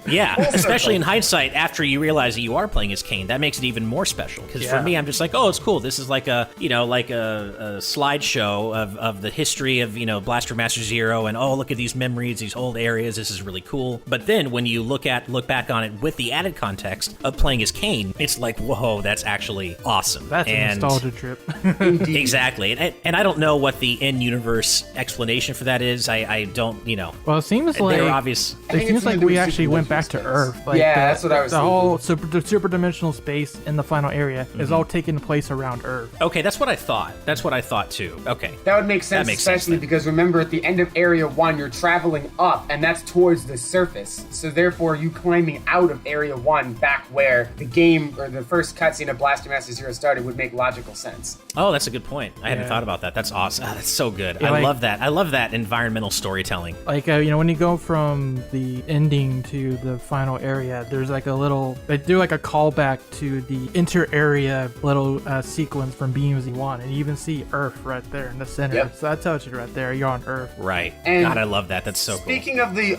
Yeah, especially in hindsight, after you realize that you are playing as Kane, that makes it even more special. Because for me, I'm just like, oh, it's cool. This is like a slideshow of the history of, you know, Blaster Master Zero, and look at these memories, these old areas. This is really cool. But then when you look back on it with the added context of playing as Kane, it's like, whoa, that's actually awesome. That's a nostalgia trip. Indeed. Exactly. And I don't know what the in-universe explanation for that is. I don't, Well, it seems like they're obvious. It seems like we actually went back to Earth. Like that's what I was The thinking. whole super dimensional space in the final area is all taking place around Earth. Okay, that's what I thought. That's what I thought too. Okay. That would make sense, That makes sense especially then. because remember at the end of Area 1, you're traveling up, and that's towards the surface. So therefore, you climbing out of Area 1 back where the game, or the first cutscene of Blaster Master Zero started would make logical sense. Oh, that's a good point. I hadn't Yeah. thought about that. That's awesome. That's so good. Yeah, I like- love that. I love that environmental storytelling. Like, when you go from the ending to the final area, there's like a little, they do like a callback to the inter-area little sequence from BMZ1, and you even see Earth right there in the center. Yep. So that tells you right there, you're on Earth. Right. And God, I love that. That's so cool. Speaking of the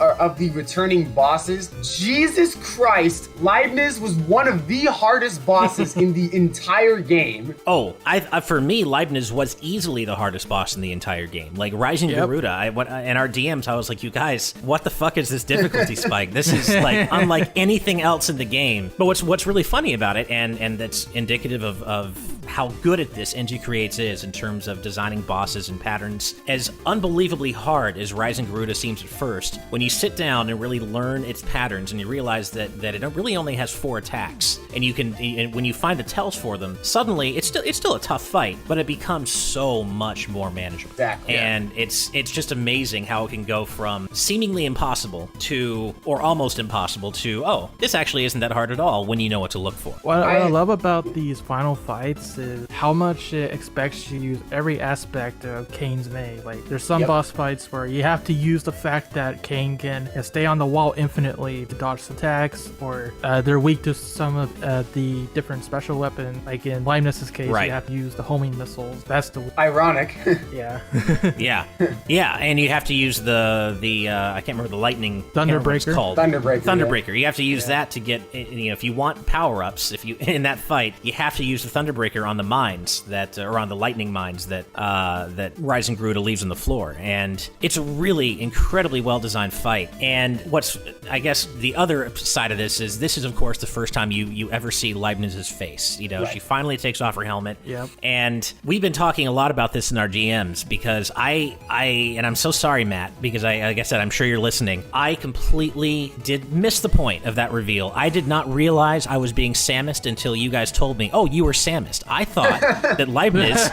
returning bosses, Jesus Christ, Leibniz was one of the hardest bosses in the entire game. Oh, for me, Leibniz was easily the hardest boss in the entire game. Like Rising Yep. Garuda, in our DMs, I was like, you guys, what the fuck is this difficulty spike? This is like unlike anything else in the game. But what's really funny about it, and that's indicative of how good at this Inti Creates is in terms of designing bosses and patterns, as unbelievably hard as Rising Garuda seems at first, when you sit down and really learn its patterns and you realize that it really only has 4 attacks, and when you find the tells for them, suddenly it's still a tough fight, but it becomes so much more manageable. Exactly. And it's just amazing how it can go from seemingly impossible to, or almost impossible to, oh, this actually isn't that hard at all when you know what to look for. What I love about these final fights is how much it expects you to use every aspect of Kane's May. Like, there's some Yep. boss fights where you have to use the fact that Kane can stay on the wall infinitely to dodge attacks, or they're weak to some of the different special weapons. Like in Leibniz's case, Right. you have to use the homing missiles. That's the Ironic. yeah. Yeah, and you have to use the I can't remember the lightning. I can't remember what it's Thunderbreaker? called. Thunderbreaker, You have to use that to get, if you want power ups, if you in that fight, you have to use the Thunderbreaker on the mines that, or on the lightning mines that Rising Garuda leaves on the floor, and it's a really incredibly well designed fight. And what's, I guess, the other side of this is of course the first time you ever see Leibniz's face. Right. She finally takes off her helmet. Yep. And we've been talking a lot about this in our DMs because and I'm so sorry, Matt, because like I said, I'm sure you're listening. I completely did miss the point of that reveal. I did not realize I was being Samused until you guys told me, oh, you were Samused. I thought that Leibniz,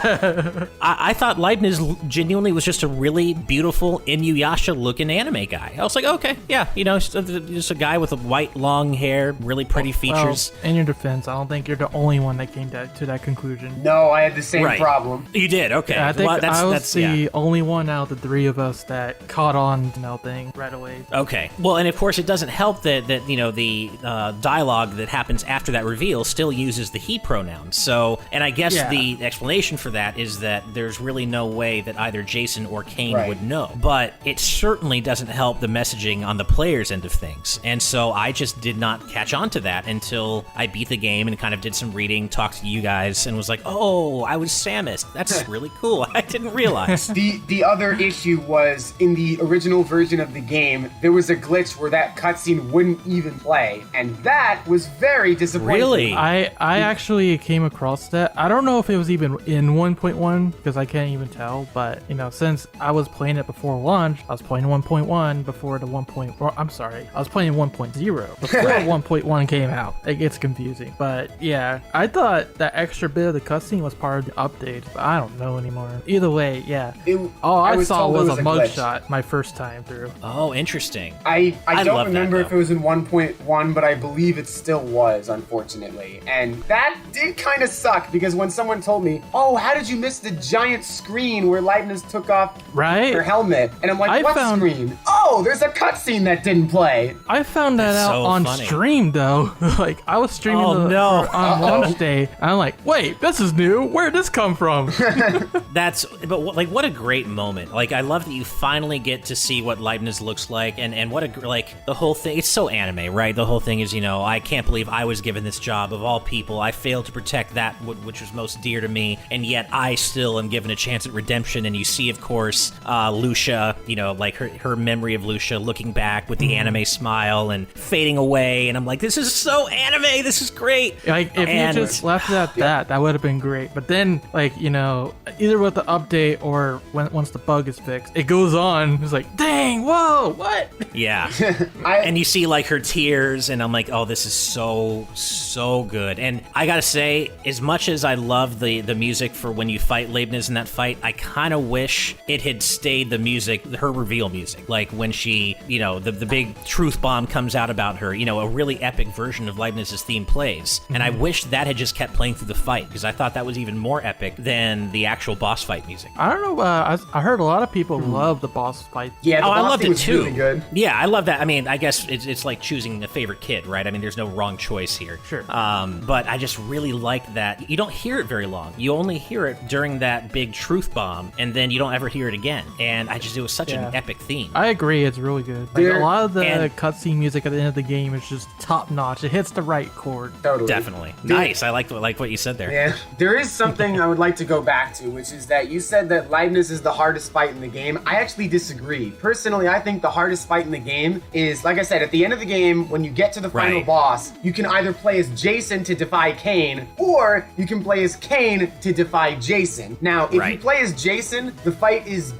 I thought Leibniz genuinely was just a really beautiful Inuyasha looking anime guy. I was like, okay, yeah, just a guy with a white long hair, really pretty features. Well, in your defense, I don't think you're the only one that came to that conclusion. No, I had the same Right. problem. You did, okay. I think Well, I was the yeah. only one out of the 3 of us that caught on to the thing right away. Okay. Well, and of course, it doesn't help that the dialogue that happens after that reveal still uses the he pronoun. So, and I guess Yeah. the explanation for that is that there's really no way that either Jason or Kane Right. would know. But it certainly doesn't help the messaging on the player's end of things. And so I just did not catch on to that until I beat the game and kind of did some reading, talked to you guys, and was like, oh, I was Samus. That's really cool. I didn't realize. The other issue was in the original version of the game, there was a glitch where that cutscene wouldn't even play, and that was very disappointing. Really? I actually came across that. I don't know if it was even in 1.1 because I can't even tell, but since I was playing it before launch, I was playing 1.1 before the 1.4. I'm sorry, I was playing 1.0 before 1.1 came out. It gets confusing, but yeah, I thought that extra bit of the cutscene was part of the update, but I don't know anymore. Either way, yeah. All I was saw told was it a glitch. mugshot my first time through. Oh, interesting. I don't love that, remember if though. it was in 1.1, but I believe it still was, unfortunately. And that did kind of suck, because when someone told me, oh, how did you miss the giant screen where Leibniz took off Right? her helmet? And I'm like, I what found- screen? Oh, there's a cutscene that didn't play. I found that That's out so on funny. stream though. Like I was streaming Oh, no. on launch day. And I'm like, wait, this is new. Where'd this come from? What a great moment. Like, I love that you finally get to see what Leibniz looks like, and what the whole thing, it's so anime, right? The whole thing is, I can't believe I was given this job of all people. I failed to protect that which was most dear to me, and yet I still am given a chance at redemption. And you see, of course, Lucia, like her memory of Lucia looking back with the anime smile and fading away, and I'm like, this is so anime, this is great. Like, if you just left it at that would have been great. But then, like, either with the update or once the bug is fixed, it goes on. It's like, dang, whoa, what? Yeah. And you see, like, her tears, and I'm like, oh, this is so good. And I gotta say, as much as I love the music for when you fight Leibniz in that fight, I kind of wish it had stayed the music, her reveal music. Like, when she, the big truth bomb comes out about her, a really epic version of Leibniz's theme plays. And I wish that had just kept playing through the fight, because I thought that was even more epic than the actual boss fight music. I don't know, I heard a lot of people love the boss fight. Yeah, I loved it too. Really good. Yeah, I love that. I mean, I guess it's like choosing a favorite kid, right? I mean, there's no wrong choice here. Sure. But I just really like that. You don't hear it very long. You only hear it during that big truth bomb, and then you don't ever hear it again. And it was such an epic theme. I agree, it's really good. Like, a lot of the cutscene music at the end of the game is just top notch. It hits the right chord. Totally. Definitely. Nice. I like what you said there. Yeah. There is something I would like to go back to, which is that you said that Leibniz is the hardest fight in the game. I actually disagree. Personally, I think the hardest fight in the game is, like I said, at the end of the game, when you get to the final boss, you can either play as Jason to defy Cain, or you can play as Cain to defy Jason. Now, if you play as Jason, the fight is,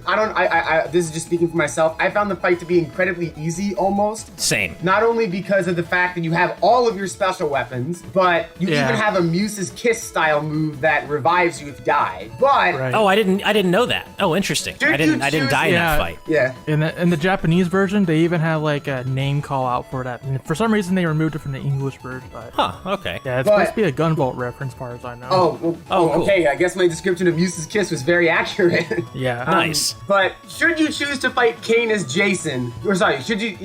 this is just speaking for myself, I found the fight to be incredibly easy almost. Same. Not only because of the fact that you have all of your special weapons, but you even have a Muse's Kiss style move that revives you if you die. But oh, I didn't know that. Oh, interesting. I didn't die in that fight. Yeah. In the Japanese version, they even have like a name call out for that. And for some reason, they removed it from the English version. But okay. Yeah, it's supposed to be a Gunvolt reference, as far as I know. Oh, cool. Okay. I guess my description of Muse's Kiss was very accurate. Yeah. Nice. But should you choose to fight Cain as Jason, should you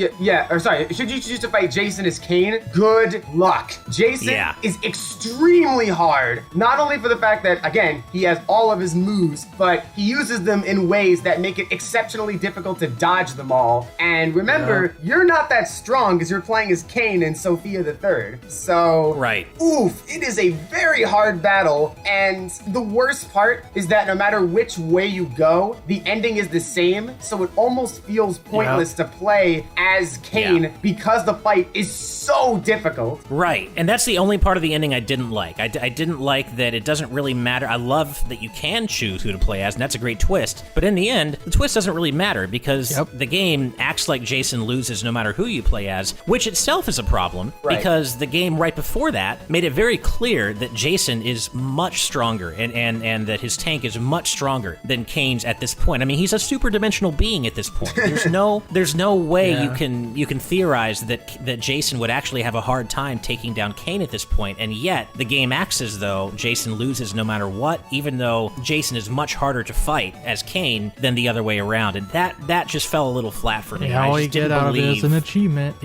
choose to fight Jason as Cain, good luck. Jason is extremely hard, not only for the fact that, again, he has all of his moves, but he uses them in ways that make it exceptionally difficult to dodge them all. And remember, you're not that strong because you're playing as Cain and Sophia the Third. So, oof, it is a very hard battle. And the worst part is that no matter which way you go, the ending is the same. So it almost feels pointless to play as Cain because the fight is so difficult. Right. And that's the only part of the ending I didn't like. I didn't like that it doesn't really matter. I love that you can choose who to play as, and that's a great twist. But in the end, the twist doesn't really matter because the game acts like Jason loses no matter who you play as, which itself is a problem because the game right before that made it very clear that Jason is much stronger and that his tank is much stronger than Kane's at this point. I mean, he's a super dimensional being at this point. There's no way you can theorize that Jason would actually have a hard time taking down Cain at this point, and yet the game acts as though Jason loses no matter what, even though Jason is much harder to fight as Cain than the other way around, and that just fell a little flat for me. All you get out of it is an achievement.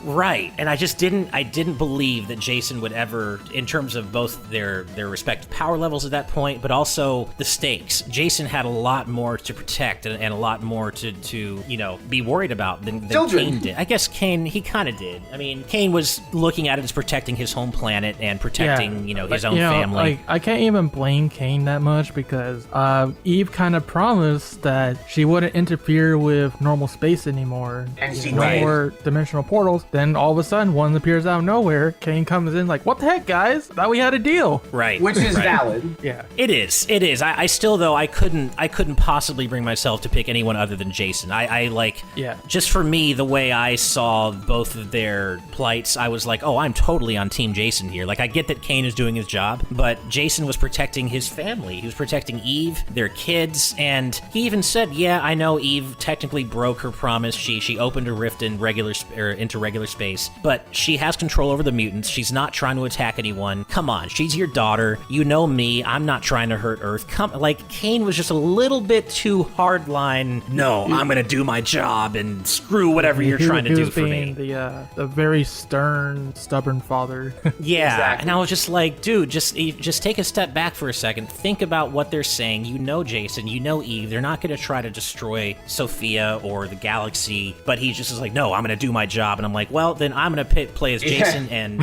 Right, and I didn't believe that Jason would ever, in terms of both their respective power levels at that point, but also the stakes. Jason had a lot more to protect and a lot more to be worried about than Cain did. I guess Cain, he kind of did. I mean, Cain was looking at it as protecting his home planet and protecting, his own family. I can't even blame Cain that much because Eve kind of promised that she wouldn't interfere with normal space anymore. And she no more dimensional portals. Then all of a sudden, one appears out of nowhere. Cain comes in like, what the heck, guys? Thought we had a deal. Right. Which is valid. Yeah. It is. I still, though, I couldn't possibly bring myself to pick anyone other than Jason. Just for me, the way I saw both of their plights, I was like, oh, I'm totally on Team Jason here. Like, I get that Cain is doing his job, but Jason was protecting his family. He was protecting Eve, their kids, and he even said, yeah, I know Eve technically broke her promise. She opened a rift in into regular space, but she has control over the mutants. She's not trying to attack anyone. Come on, she's your daughter. You know me. I'm not trying to hurt Earth. Cain was just a little bit too hardline. No, I'm gonna do my job and screw whatever you're trying to do for me. The the very stern, stubborn father. Yeah, Exactly. and I was just like, dude, just take a step back for a second. Think about what they're saying. You know Jason, you know Eve. They're not going to try to destroy Sophia or the galaxy, but he just is like, no, I'm going to do my job. And I'm like, well, then I'm going to play as Jason and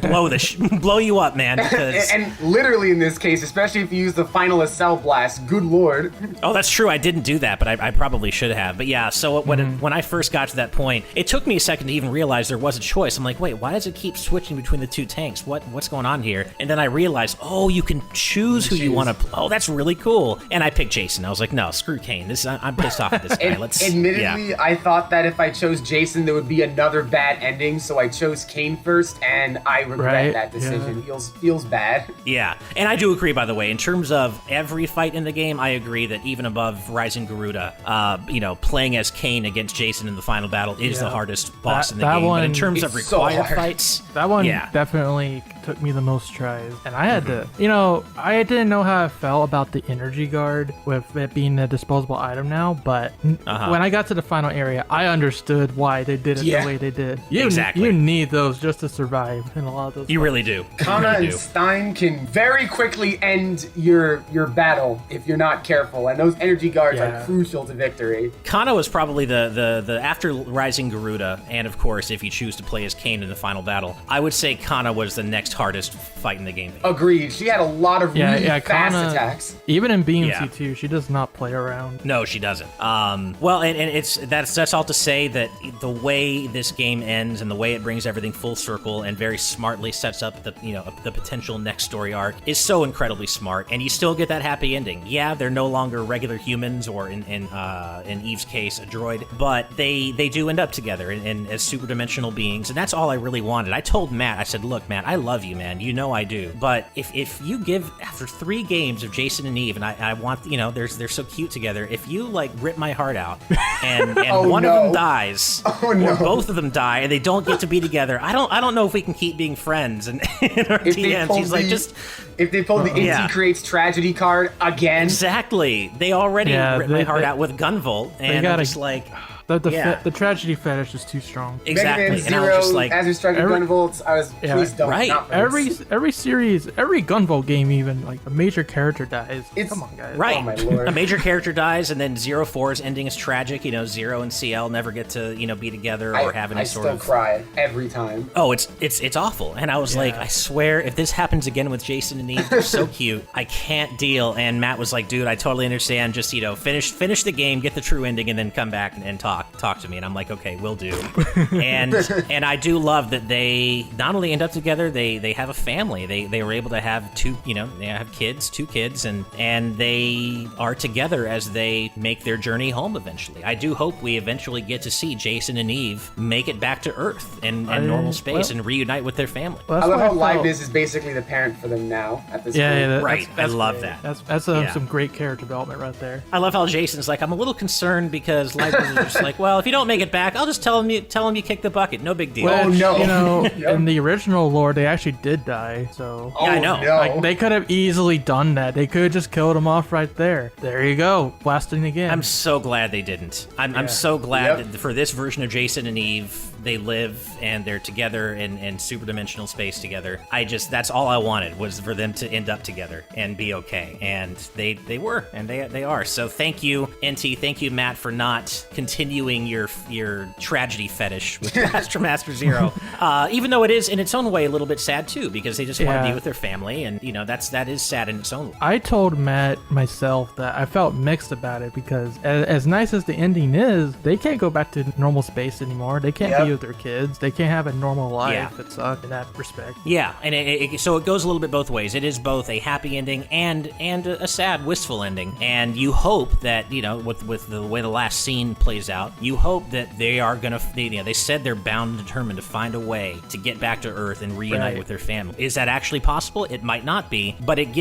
blow you up, man. Because And literally in this case, especially if you use the final Cell Blast, good lord. oh, that's true. I didn't do that, but I probably should have. But yeah, so when I first got to that point, it took me a second to even realize there was a choice. I'm like, wait, why does it keep switching between the two tanks? What's going on here? And then I realized, oh, you can choose who you want to. Oh, that's really cool. And I picked Jason. I was like, no, screw Kane. I'm pissed off at this guy. Admittedly, I thought that if I chose Jason, there would be another bad ending, so I chose Kane first, and I regret that decision. Feels bad. Yeah, and I do agree, by the way, in terms of every fight in the game, I agree that even above Rising Garuda, playing as Kane against Jason in the final battle is the hardest boss in the game. But in terms of required fights, that one definitely took me the most tries. And I had to, I didn't know how I felt about the energy guard with it being a disposable item now, but when I got to the final area, I understood why they did it the way they did. You need those just to survive in a lot of those. You really do. Kana and Stein can very quickly end your battle if you're not careful, and those energy guards are crucial to victory. Kana was probably the after Rising Garuda, and of course, if you choose to play as Kane in the final battle, I would say Kana was the next hardest fight in the game. Agreed. She had a lot of really fast Kana, attacks. Even in BMC 2, she does not play around. No, she doesn't. Well, and that's all to say that the way this game ends and the way it brings everything full circle and very smartly sets up the potential next story arc is so incredibly smart, and you still get that happy ending. Yeah, they're no longer regular humans, or in Eve's case, a droid, but they do end up together and as super dimensional beings, and that's all I really wanted. I told Matt, I said, look, man, I love you, man. You know I do. But if you give, after 3 games of Jason and Eve, and I want, they're so cute together, if you rip my heart out and one of them dies, or both of them die, and they don't get to be together, I don't know if we can keep being friends. And in our DMs, he's like, if they pulled the Inti Creates tragedy card again. Exactly. They already ripped my heart out with Gunvolt, and I'm just like... The tragedy fetish is too strong. Exactly. And I was just like, as we struck Gunvolts, I was please don't. Right. Not Every series, every Gunvolt game, even like a major character dies. Come on, guys. Right. Oh my lord. A major character dies, and then 04's ending is tragic. Zero and CL never get to be together or have any sort of. I still cry every time. Oh, it's awful. And I was like, I swear, if this happens again with Jason and Eve, they're so cute. I can't deal. And Matt was like, dude, I totally understand. Just finish the game, get the true ending, and then come back and talk to me. And I'm like, okay, will do. And I do love that they not only end up together, they have a family. They were able to have two kids, and they are together as they make their journey home eventually. I do hope we eventually get to see Jason and Eve make it back to Earth and normal space and reunite with their family. I love how Leibniz is basically the parent for them now at this point. Right. I love that. That's some great character development right there. I love how Jason's like, I'm a little concerned because Leibniz is just like, well, if you don't make it back, I'll just tell him you kicked the bucket. No big deal. Well, in the original lore, they actually did die. So yeah, I know. No. Like, they could have easily done that. They could have just killed him off right there. There you go, blasting again. I'm so glad they didn't. I'm so glad that for this version of Jason and Eve, they live and they're together in super dimensional space together. That's all I wanted, was for them to end up together and be okay. And they were, and they are. So thank you, Inti. Thank you, Matt, for not continuing your tragedy fetish with Master Zero. Even though it is in its own way a little bit sad too, because they just want to be with their family, and that is sad in its own way. I told Matt myself that I felt mixed about it, because as nice as the ending is, they can't go back to normal space anymore. They can't be with their kids. They can't have a normal life. It sucked in that respect. Yeah, and so it goes a little bit both ways. It is both a happy ending and a sad, wistful ending. And you hope that with the way the last scene plays out, you hope that they are gonna. They said they're bound and determined to find a way to get back to Earth and reunite with their family. Is that actually possible? It might not be, but it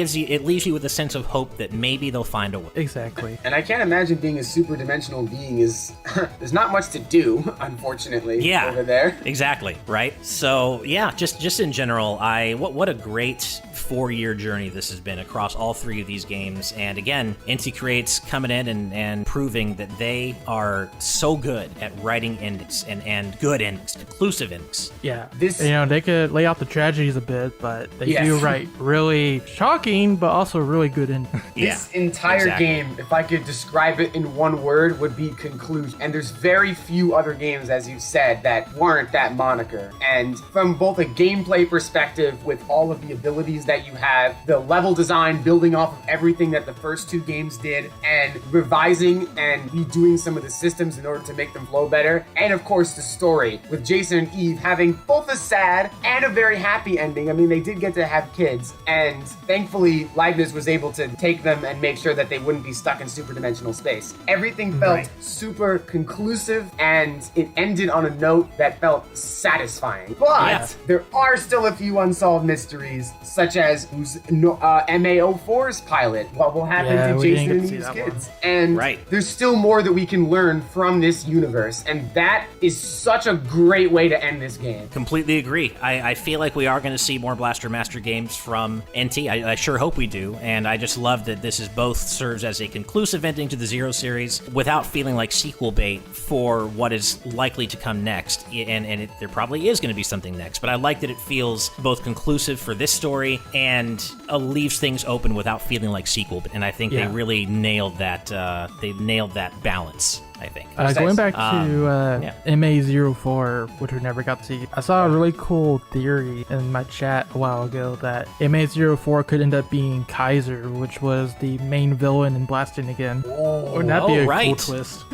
leaves you with a sense of hope that maybe they'll find a way. Exactly. And I can't imagine being a super dimensional being is there's not much to do, unfortunately. Yeah. Yeah, over there. Exactly, right? So yeah, just in general, what a great 4-year journey this has been across all 3 of these games. And again, Inti Creates coming in and proving that they are so good at writing endings and good endings, conclusive endings. Yeah, they could lay out the tragedies a bit, but they Yes. do write really shocking, but also really good endings. This entire game, if I could describe it in one word, would be conclusion. And there's very few other games, as you said, that weren't that moniker. And from both a gameplay perspective, with all of the abilities that you have, the level design building off of everything that the first 2 games did, and revising and redoing some of the systems in order to make them flow better. And of course, the story, with Jason and Eve having both a sad and a very happy ending. I mean, they did get to have kids, and thankfully, Leibniz was able to take them and make sure that they wouldn't be stuck in super dimensional space. Everything felt super conclusive, and it ended on a note that felt satisfying. But there are still a few unsolved mysteries, such as MAO4's pilot. What will happen to Jason and Eve's kids? And there's still more that we can learn from this universe, and that is such a great way to end this game. Completely agree. I feel like we are going to see more Blaster Master games from Inti. I sure hope we do, and I just love that this is both serves as a conclusive ending to the Zero series without feeling like sequel bait for what is likely to come next, and there probably is going to be something next, but I like that it feels both conclusive for this story and leaves things open without feeling like sequel, and I think they really nailed that. They nailed that balance, I think. Going back to MA04, which we never got to see, I saw a really cool theory in my chat a while ago that MA04 could end up being Kaiser, which was the main villain in Blastin again. Wouldn't that be a cool twist?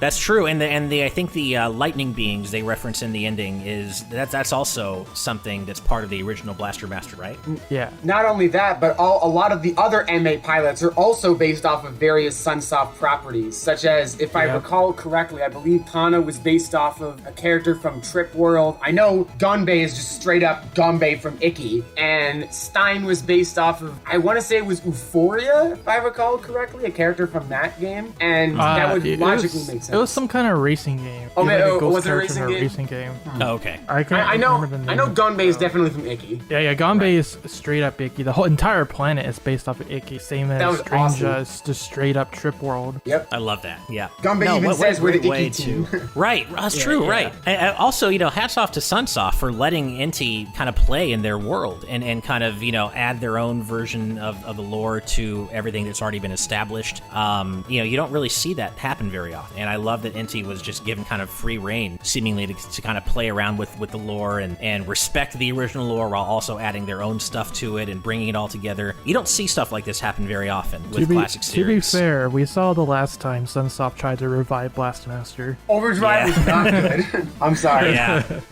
That's true, and I think the lightning beings they reference in the ending that's also something that's part of the original Blaster Master, right? Yeah. Not only that, but a lot of the other MA pilots are also based off of various Sunsoft properties, such as, if I recall correctly, I believe Kana was based off of a character from Trip World. I know Gunbei is just straight up Gunbei from Iki, and Stein was based off of, I want to say it was Euphoria, if I recall correctly, a character from that game, and that would logically make sense. It was some kind of racing game. Oh, man, was it a racing game? Oh, okay. I know Gunbei is definitely from Iki. Yeah, Gunbei is straight up Iki. The whole entire planet is based off of Iki. Same as Strange, just straight up Trip World. Yep. I love that. Yeah. Gunbei even says we're the Iki team. Right. That's true. Right. Also, hats off to Sunsoft for letting Inti kind of play in their world and kind of, add their own version of the lore to everything that's already been established. You don't really see that happen very often. And I love that Inti was just given kind of free reign, seemingly to kind of play around with the lore and respect the original lore while also adding their own stuff to it and bringing it all together. You don't see stuff like this happen very often with classic series. To be fair, we saw the last time Sunsoft tried to revive Blast Master. Overdrive was not good. I'm sorry.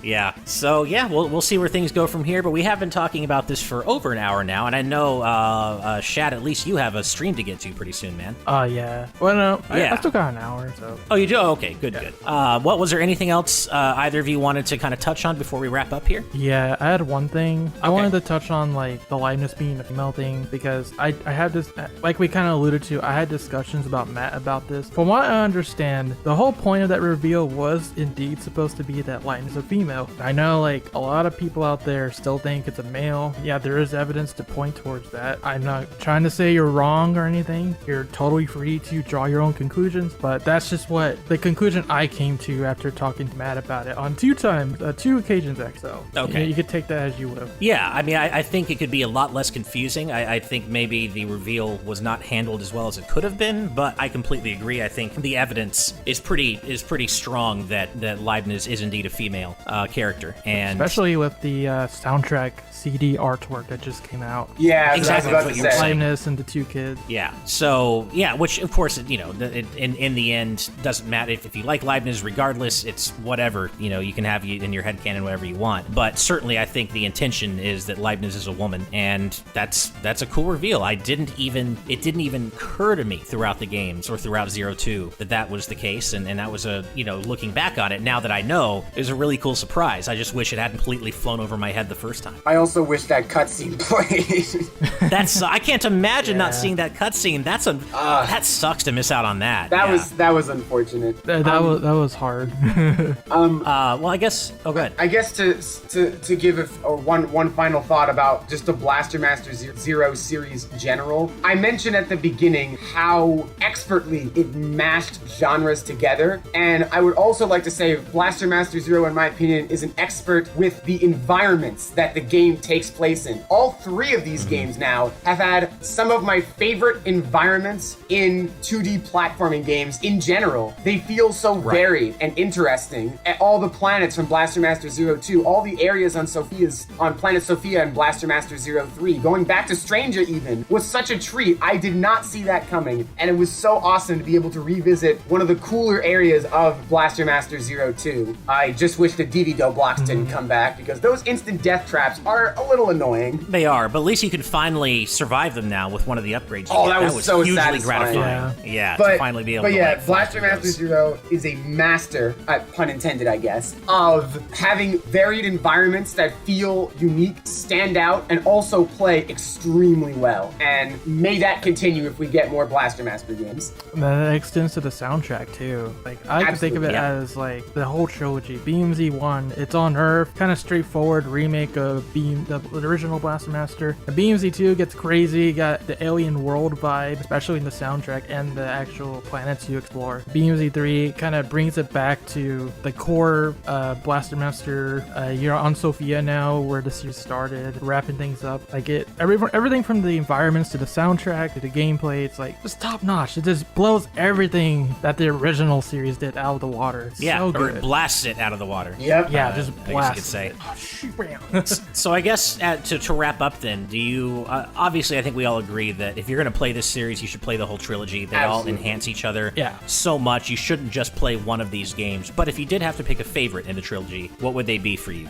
Yeah. So we'll see where things go from here. But we have been talking about this for over an hour now, and I know Shad, at least you have a stream to get to pretty soon, man. Yeah. Well, no, I still got an hour. So. Oh, you do? Oh, okay, good. What was there anything else either of you wanted to kind of touch on before we wrap up here? Yeah, I had one thing. Okay. I wanted to touch on like the Leibniz being a female thing because I had this, like we kind of alluded to, I had discussions about Matt about this. From what I understand, the whole point of that reveal was indeed supposed to be that Leibniz is a female. I know like a lot of people out there still think it's a male. Yeah, there is evidence to point towards that. I'm not trying to say you're wrong or anything. You're totally free to draw your own conclusions, but that's just what the conclusion I came to after talking to Matt about it on two occasions, XO. Okay. You could take that as you will. Yeah, I mean, I think it could be a lot less confusing. I think maybe the reveal was not handled as well as it could have been, but I completely agree. I think the evidence is pretty strong that Leibniz is indeed a female character, and especially with the soundtrack CD artwork that just came out. Yeah, exactly what you were saying. Leibniz and the two kids. Yeah. So which of course in the end doesn't matter if you like Leibniz. Regardless, it's whatever. You can have in your headcanon whatever you want. But certainly, I think the intention is that Leibniz is a woman, and that's a cool reveal. It didn't even occur to me throughout the games or throughout 02 that was the case, and that was looking back on it, now that I know, is a really cool surprise. I just wish it hadn't completely flown over my head the first time. I also wish that cutscene played. I can't imagine not seeing that cutscene. That sucks to miss out on that. That was unfortunate. That was hard. Well, I guess. Oh, go ahead. I guess to give one final thought about just the Blaster Master Zero series in general. I mentioned at the beginning how expertly it mashed genres together, and I would also like to say Blaster Master Zero, in my opinion, is an expert with the environments that the game takes place in. All three of these games now have had some of my favorite environments in 2D platforming games in general. They feel so varied and interesting. All the planets from Blaster Master Zero 2, all the areas on Planet Sophia and Blaster Master Zero 3, going back to Stranger even, was such a treat. I did not see that coming, and it was so awesome to be able to revisit one of the cooler areas of Blaster Master Zero 2. I just wish the DVDO blocks didn't come back, because those instant death traps are a little annoying. They are, but at least you can finally survive them now with one of the upgrades. That was so hugely satisfying. gratifying. To finally be able to Blaster Master Zero is a master, pun intended, I guess, of having varied environments that feel unique, stand out, and also play extremely well. And may that continue if we get more Blaster Master games. That extends to the soundtrack too. Like I can think of it as like the whole trilogy. BMZ1, it's on Earth, kind of straightforward remake of the original Blaster Master. The BMZ2 gets crazy, got the alien world vibe, especially in the soundtrack and the actual planets you explore. BMZ3 kind of brings it back to the core Blaster Master. You're on Sophia now, where the series started, wrapping things up. Like everything from the environments to the soundtrack to the gameplay, it's like just top notch. It just blows everything that the original series did out of the water. It's so good. Or blasts it out of the water. Yep. Yeah, just blast. I guess you could say. So I guess to wrap up then, do you, obviously I think we all agree that if you're going to play this series, you should play the whole trilogy. They all enhance each other so much. You shouldn't just play one of these games. But if you did have to pick a favorite in the trilogy, what would they be for you?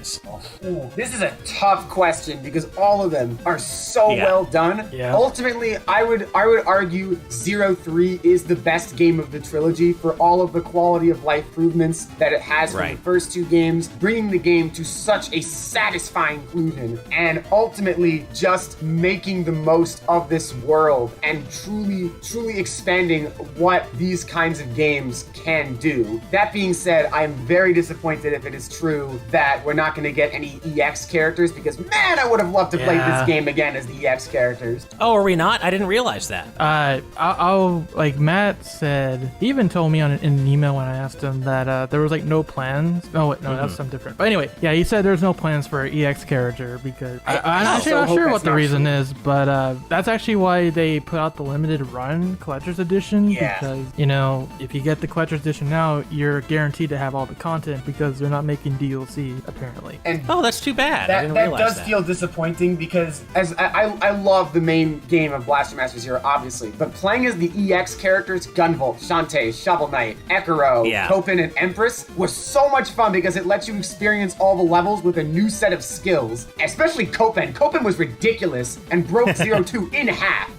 Ooh, this is a tough question because all of them are so well done. Yeah. Ultimately, I would argue 03 is the best game of the trilogy for all of the quality of life improvements that it has from the first two games, bringing the game to such a satisfying conclusion, and ultimately just making the most of this world and truly expanding what these kinds of games can do. That being said, I'm very disappointed if it is true that we're not going to get any EX characters, because man, I would have loved to play this game again as the EX characters. Oh, are we not? I didn't realize that. I'll like Matt said, he even told me in an email when I asked him that there was like no plans. No, wait, no, that's something different. But anyway, yeah, he said there's no plans for an EX character because I'm actually not sure what the reason is, but that's actually why they put out the limited run collector's edition. Because if you get the collector's edition now, you're guaranteed to have all the content because they're not making DLC apparently. And that's too bad. That does feel disappointing because as I love the main game of Blaster Master Zero, obviously, but playing as the EX characters, Gunvolt, Shantae, Shovel Knight, Ekiro, Copen, and Empress was so much fun because it lets you experience all the levels with a new set of skills, especially Copen. Copen was ridiculous and broke 02 in half.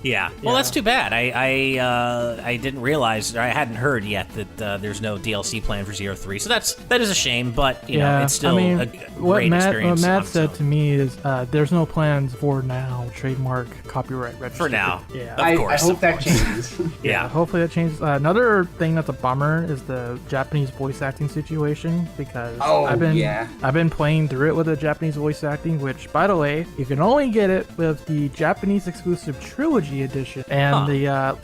Well, that's too bad. I didn't realize, or I hadn't heard yet that there's no DLC plan for 03, so that is a shame, but it's still a great experience. What Matt said to me is there's no plans for now, trademark, copyright registered. For now. Of course. I hope that changes. Hopefully that changes. Another thing that's a bummer is the Japanese voice acting situation, because I've been playing through it with the Japanese voice acting, which, by the way, you can only get it with the Japanese exclusive trilogy edition, and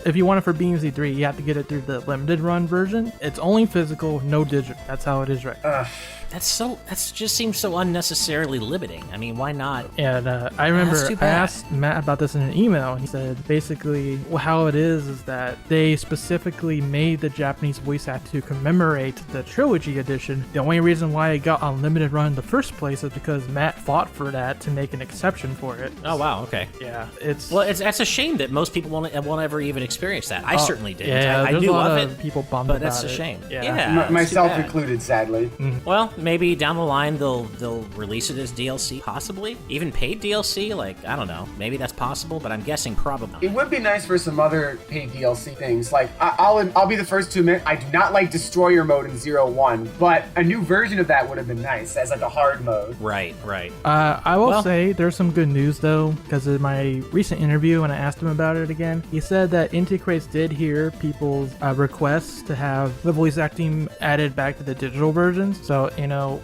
if you want it for BMZ3, you have to get it through the limited run version. It's only physical, no digital. That's how it is right now. That just seems so unnecessarily limiting. I mean, why not? And I remember I asked Matt about this in an email, and he said basically how it is that they specifically made the Japanese voice act to commemorate the trilogy edition. The only reason why it got unlimited run in the first place is because Matt fought for that to make an exception for it. Oh wow, okay. Yeah, it's a shame that most people won't ever even experience that. I certainly didn't. Yeah, I knew of it, people bummed but about that's a it. shame. Yeah, myself included, sadly. Well, maybe down the line they'll release it as DLC, possibly even paid DLC. Like, I don't know, maybe that's possible, but I'm guessing probably. It would be nice for some other paid DLC things. Like, I'll be the first to admit I do not like Destroyer mode in 0-1, but a new version of that would have been nice as like a hard mode. Right. I will say there's some good news though, because in my recent interview when I asked him about it again, he said that Inti Creates did hear people's requests to have the voice acting added back to the digital versions. So,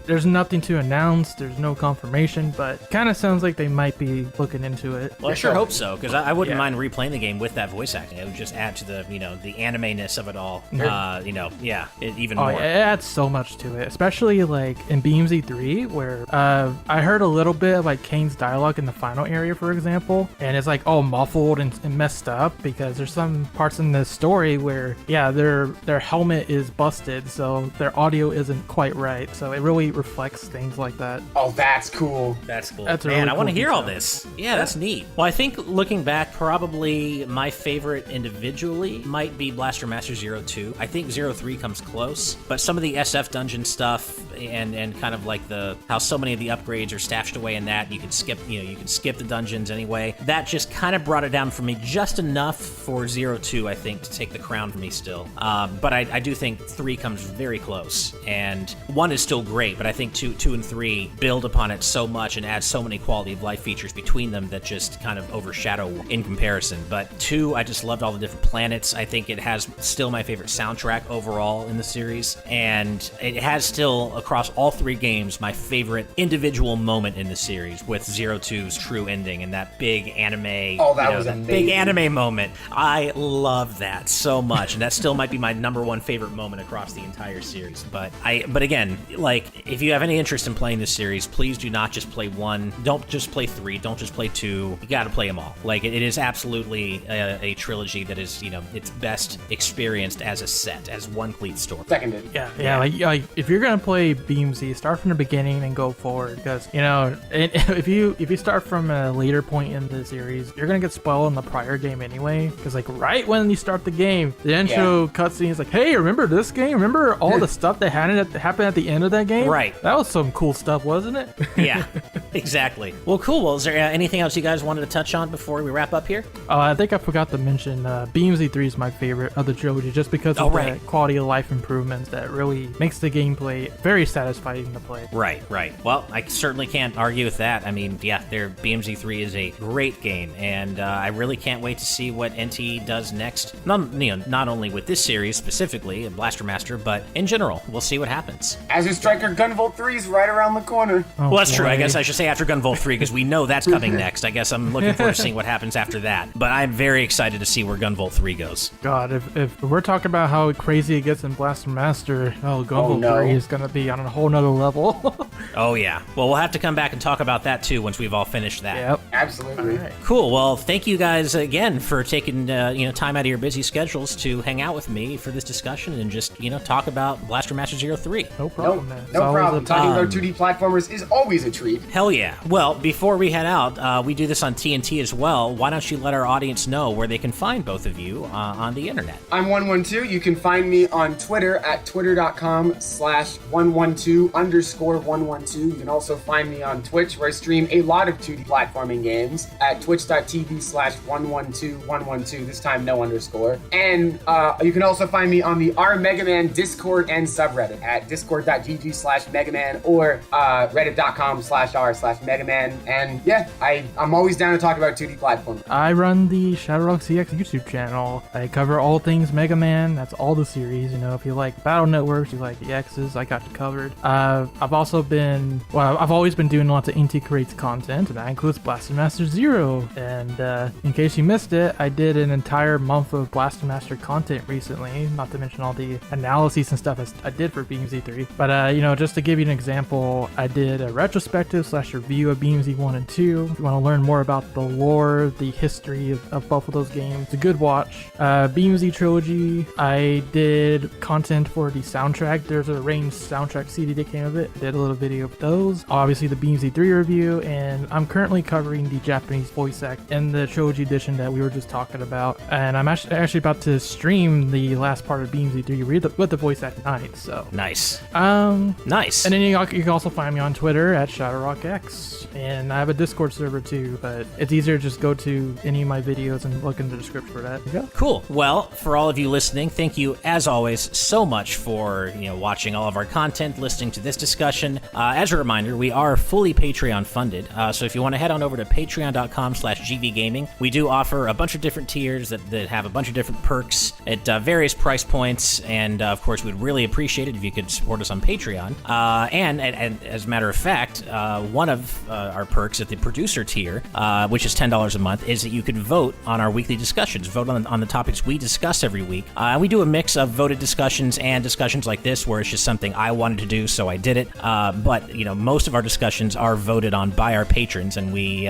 there's nothing to announce, there's no confirmation, but kind of sounds like they might be looking into it. Well, I sure hope so, because I wouldn't mind replaying the game with that voice acting. It would just add to the, the anime-ness of it all. Even more. It adds so much to it, especially like in BMZ3, where I heard a little bit of like Kane's dialogue in the final area, for example, and it's like all muffled and messed up because there's some parts in the story where, their helmet is busted, so their audio isn't quite right. So it really reflects things like that. Oh, that's cool. That's cool. That's Man, really I want to cool hear detail. all this. Yeah, that's neat. Well, I think looking back, probably my favorite individually might be Blaster Master 02. I think 03 comes close, but some of the SF dungeon stuff and kind of like how so many of the upgrades are stashed away in that, you can skip the dungeons anyway. That just kind of brought it down for me just enough for 02, I think, to take the crown for me still. But I do think 3 comes very close, and 1 is still great, but I think 2 and 3 build upon it so much and add so many quality of life features between them that just kind of overshadow in comparison. But 2, I just loved all the different planets. I think it has still my favorite soundtrack overall in the series, and it has still, across all 3 games, my favorite individual moment in the series with 02's true ending and that big anime. Oh, that was amazing. Big anime moment. I love that so much, and that still might be my number 1 favorite moment across the entire series. But again, like, if you have any interest in playing this series, please do not just play 1. Don't just play 3. Don't just play 2. You got to play them all. Like, it is absolutely a trilogy that is, it's best experienced as a set, as one complete story. Seconded. Yeah. Like if you're gonna play BMZ, start from the beginning and go forward, because if you start from a later point in the series, you're gonna get spoiled in the prior game anyway. Because like right when you start the game, the intro cutscene is like, hey, remember this game? Remember all the stuff that happened at the end of that game? Right. That was some cool stuff, wasn't it? Yeah, exactly. Well, cool. Well, is there anything else you guys wanted to touch on before we wrap up here? I think I forgot to mention BMZ3 is my favorite of the trilogy, just because of the quality of life improvements that really makes the gameplay very satisfying to play. Right. Well, I certainly can't argue with that. I mean, their BMZ3 is a great game, and I really can't wait to see what NT does next. Not only with this series specifically, Blaster Master, but in general. We'll see what happens. Azure Striker Gunvolt 3 is right around the corner. Oh, well, that's true. I boy. guess I should say after Gunvolt 3, because we know that's coming next. I guess I'm looking forward to seeing what happens after that. But I'm very excited to see where Gunvolt 3 goes. God, if we're talking about how crazy it gets in Blaster Master, Gunvolt 3 is going to be on a whole nother level. Oh, yeah. Well, we'll have to come back and talk about that, too, once we've all finished that. Yep. Absolutely. Right. Cool. Well, thank you guys again for taking time out of your busy schedules to hang out with me for this discussion and just talk about Blaster Master 03. No problem, man. It's No always problem. a- Talking about 2D platformers is always a treat. Hell yeah. Well, before we head out, we do this on TNT as well. Why don't you let our audience know where they can find both of you on the internet? I'm OneOneTwo. You can find me on Twitter at twitter.com/112_112. You can also find me on Twitch, where I stream a lot of 2D platforming games at twitch.tv/112_112. This time, no underscore. And you can also find me on the R Mega Man Discord and subreddit at discord.gg/Megaman or reddit.com/r/Megaman. And yeah, I'm always down to talk about 2D platforms. I run the ShadowRockZX YouTube channel. I cover all things Mega Man. That's all the series. If you like Battle Networks, you like the X's, I got you covered. I've always been doing lots of Inti Creates content, and that includes Blaster Master 0. And in case you missed it, I did an entire month of Blaster Master content recently, not to mention all the analyses and stuff I did for BMZ3. But, just to give you an example, I did a retrospective/review of BMZ 1 and 2. If you want to learn more about the lore, the history of both of those games, it's a good watch. BMZ Trilogy, I did content for the soundtrack. There's a arranged soundtrack CD that came of it. I did a little video of those. Obviously, the BMZ3 review, and I'm currently covering using the Japanese voice act in the trilogy edition that we were just talking about. And I'm actually about to stream the last part of Beamsy 3 with the voice act tonight. So Nice. Nice. And then you can also find me on Twitter at ShadowRockX. And I have a Discord server too, but it's easier to just go to any of my videos and look in the description for that. Yeah. Cool. Well, for all of you listening, thank you as always so much for watching all of our content, listening to this discussion. As a reminder, we are fully Patreon funded, so if you want to head on over to patreon.com/gvgaming, we do offer a bunch of different tiers that have a bunch of different perks at various price points, and of course, we'd really appreciate it if you could support us on Patreon. And as a matter of fact, one of our perks at the producer tier, which is $10 a month, is that you could vote on our weekly discussions, vote on the topics we discuss every week. We do a mix of voted discussions and discussions like this, where it's just something I wanted to do, so I did it. But most of our discussions are voted on by our patrons, and we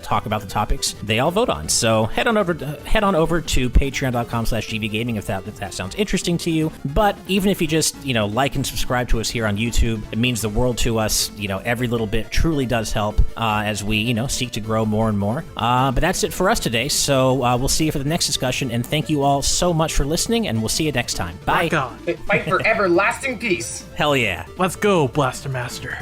talk about the topics they all vote on. So head on over to patreon.com/gvgaming if that sounds interesting to you. But even if you just like and subscribe to us here on YouTube, it means the world to us. Every little bit truly does help as we seek to grow more and more. But that's it for us today. So we'll see you for the next discussion, and thank you all so much for listening, and we'll see you next time. Bye. Rock on. Fight for everlasting peace. Hell yeah. Let's go, Blaster Master.